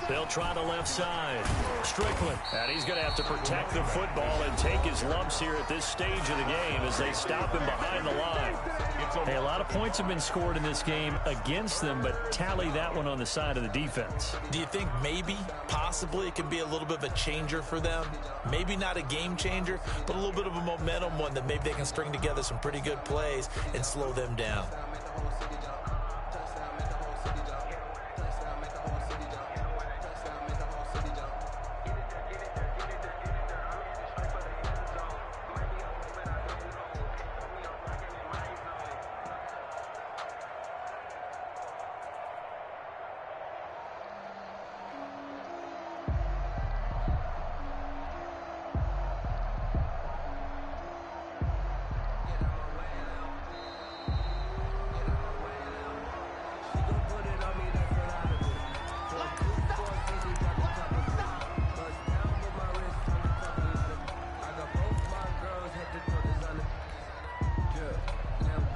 S3: They'll try the left side. Strickland. And he's going to have to protect the football and take his lumps here at this stage of the game as they stop him behind the line. Hey, a lot of points have been scored in this game against them, but tally that one on the side of the defense.
S4: Do you think maybe, possibly, it can be a little bit of a changer for them? Maybe not a game changer, but a little bit of a momentum one that maybe they can string together some pretty good plays and slow them down.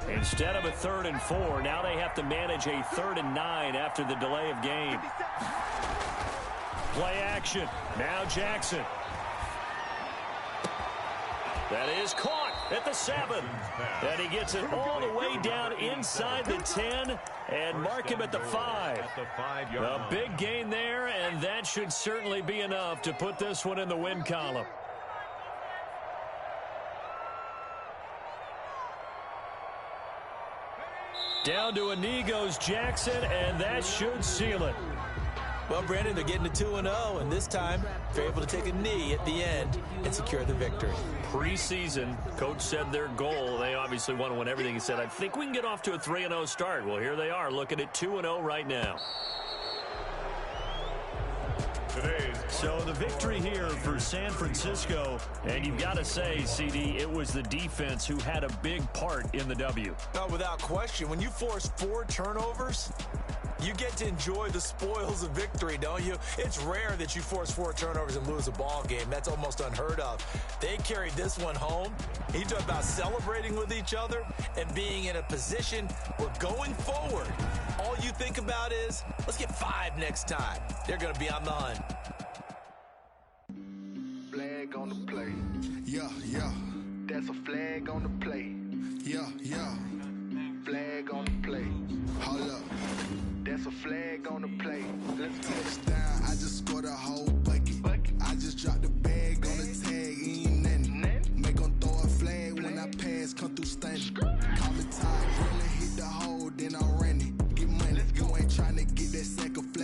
S3: Instead of a 3rd and 4, now they have to manage a 3rd and 9 after the delay of game. Play action. Now Jackson. That is caught at the 7. And he gets it all the way down inside the 10 and mark him at the 5. A big gain there, and that should certainly be enough to put this one in the win column. Down to Inigo's Jackson, and that should seal it.
S4: Well, Brandon, they're getting to 2-0, and this time they're able to take a knee at the end and secure the victory.
S3: Preseason, coach said their goal, they obviously want to win everything. He said, I think we can get off to a 3-0 start. Well, here they are, looking at 2-0 right now. So the victory here for San Francisco, and you've got to say, CD, it was the defense who had a big part in the W.
S4: No, without question. When you force 4 turnovers, you get to enjoy the spoils of victory, don't you? It's rare that you force 4 turnovers and lose a ball game. That's almost unheard of. They carried this one home. He talked about celebrating with each other and being in a position where going forward, all you think about is, let's get 5 next time. They're going to be on the hunt.
S6: Flag on the play.
S9: Yeah, yeah.
S6: That's a flag on the play.
S9: Yeah, yeah.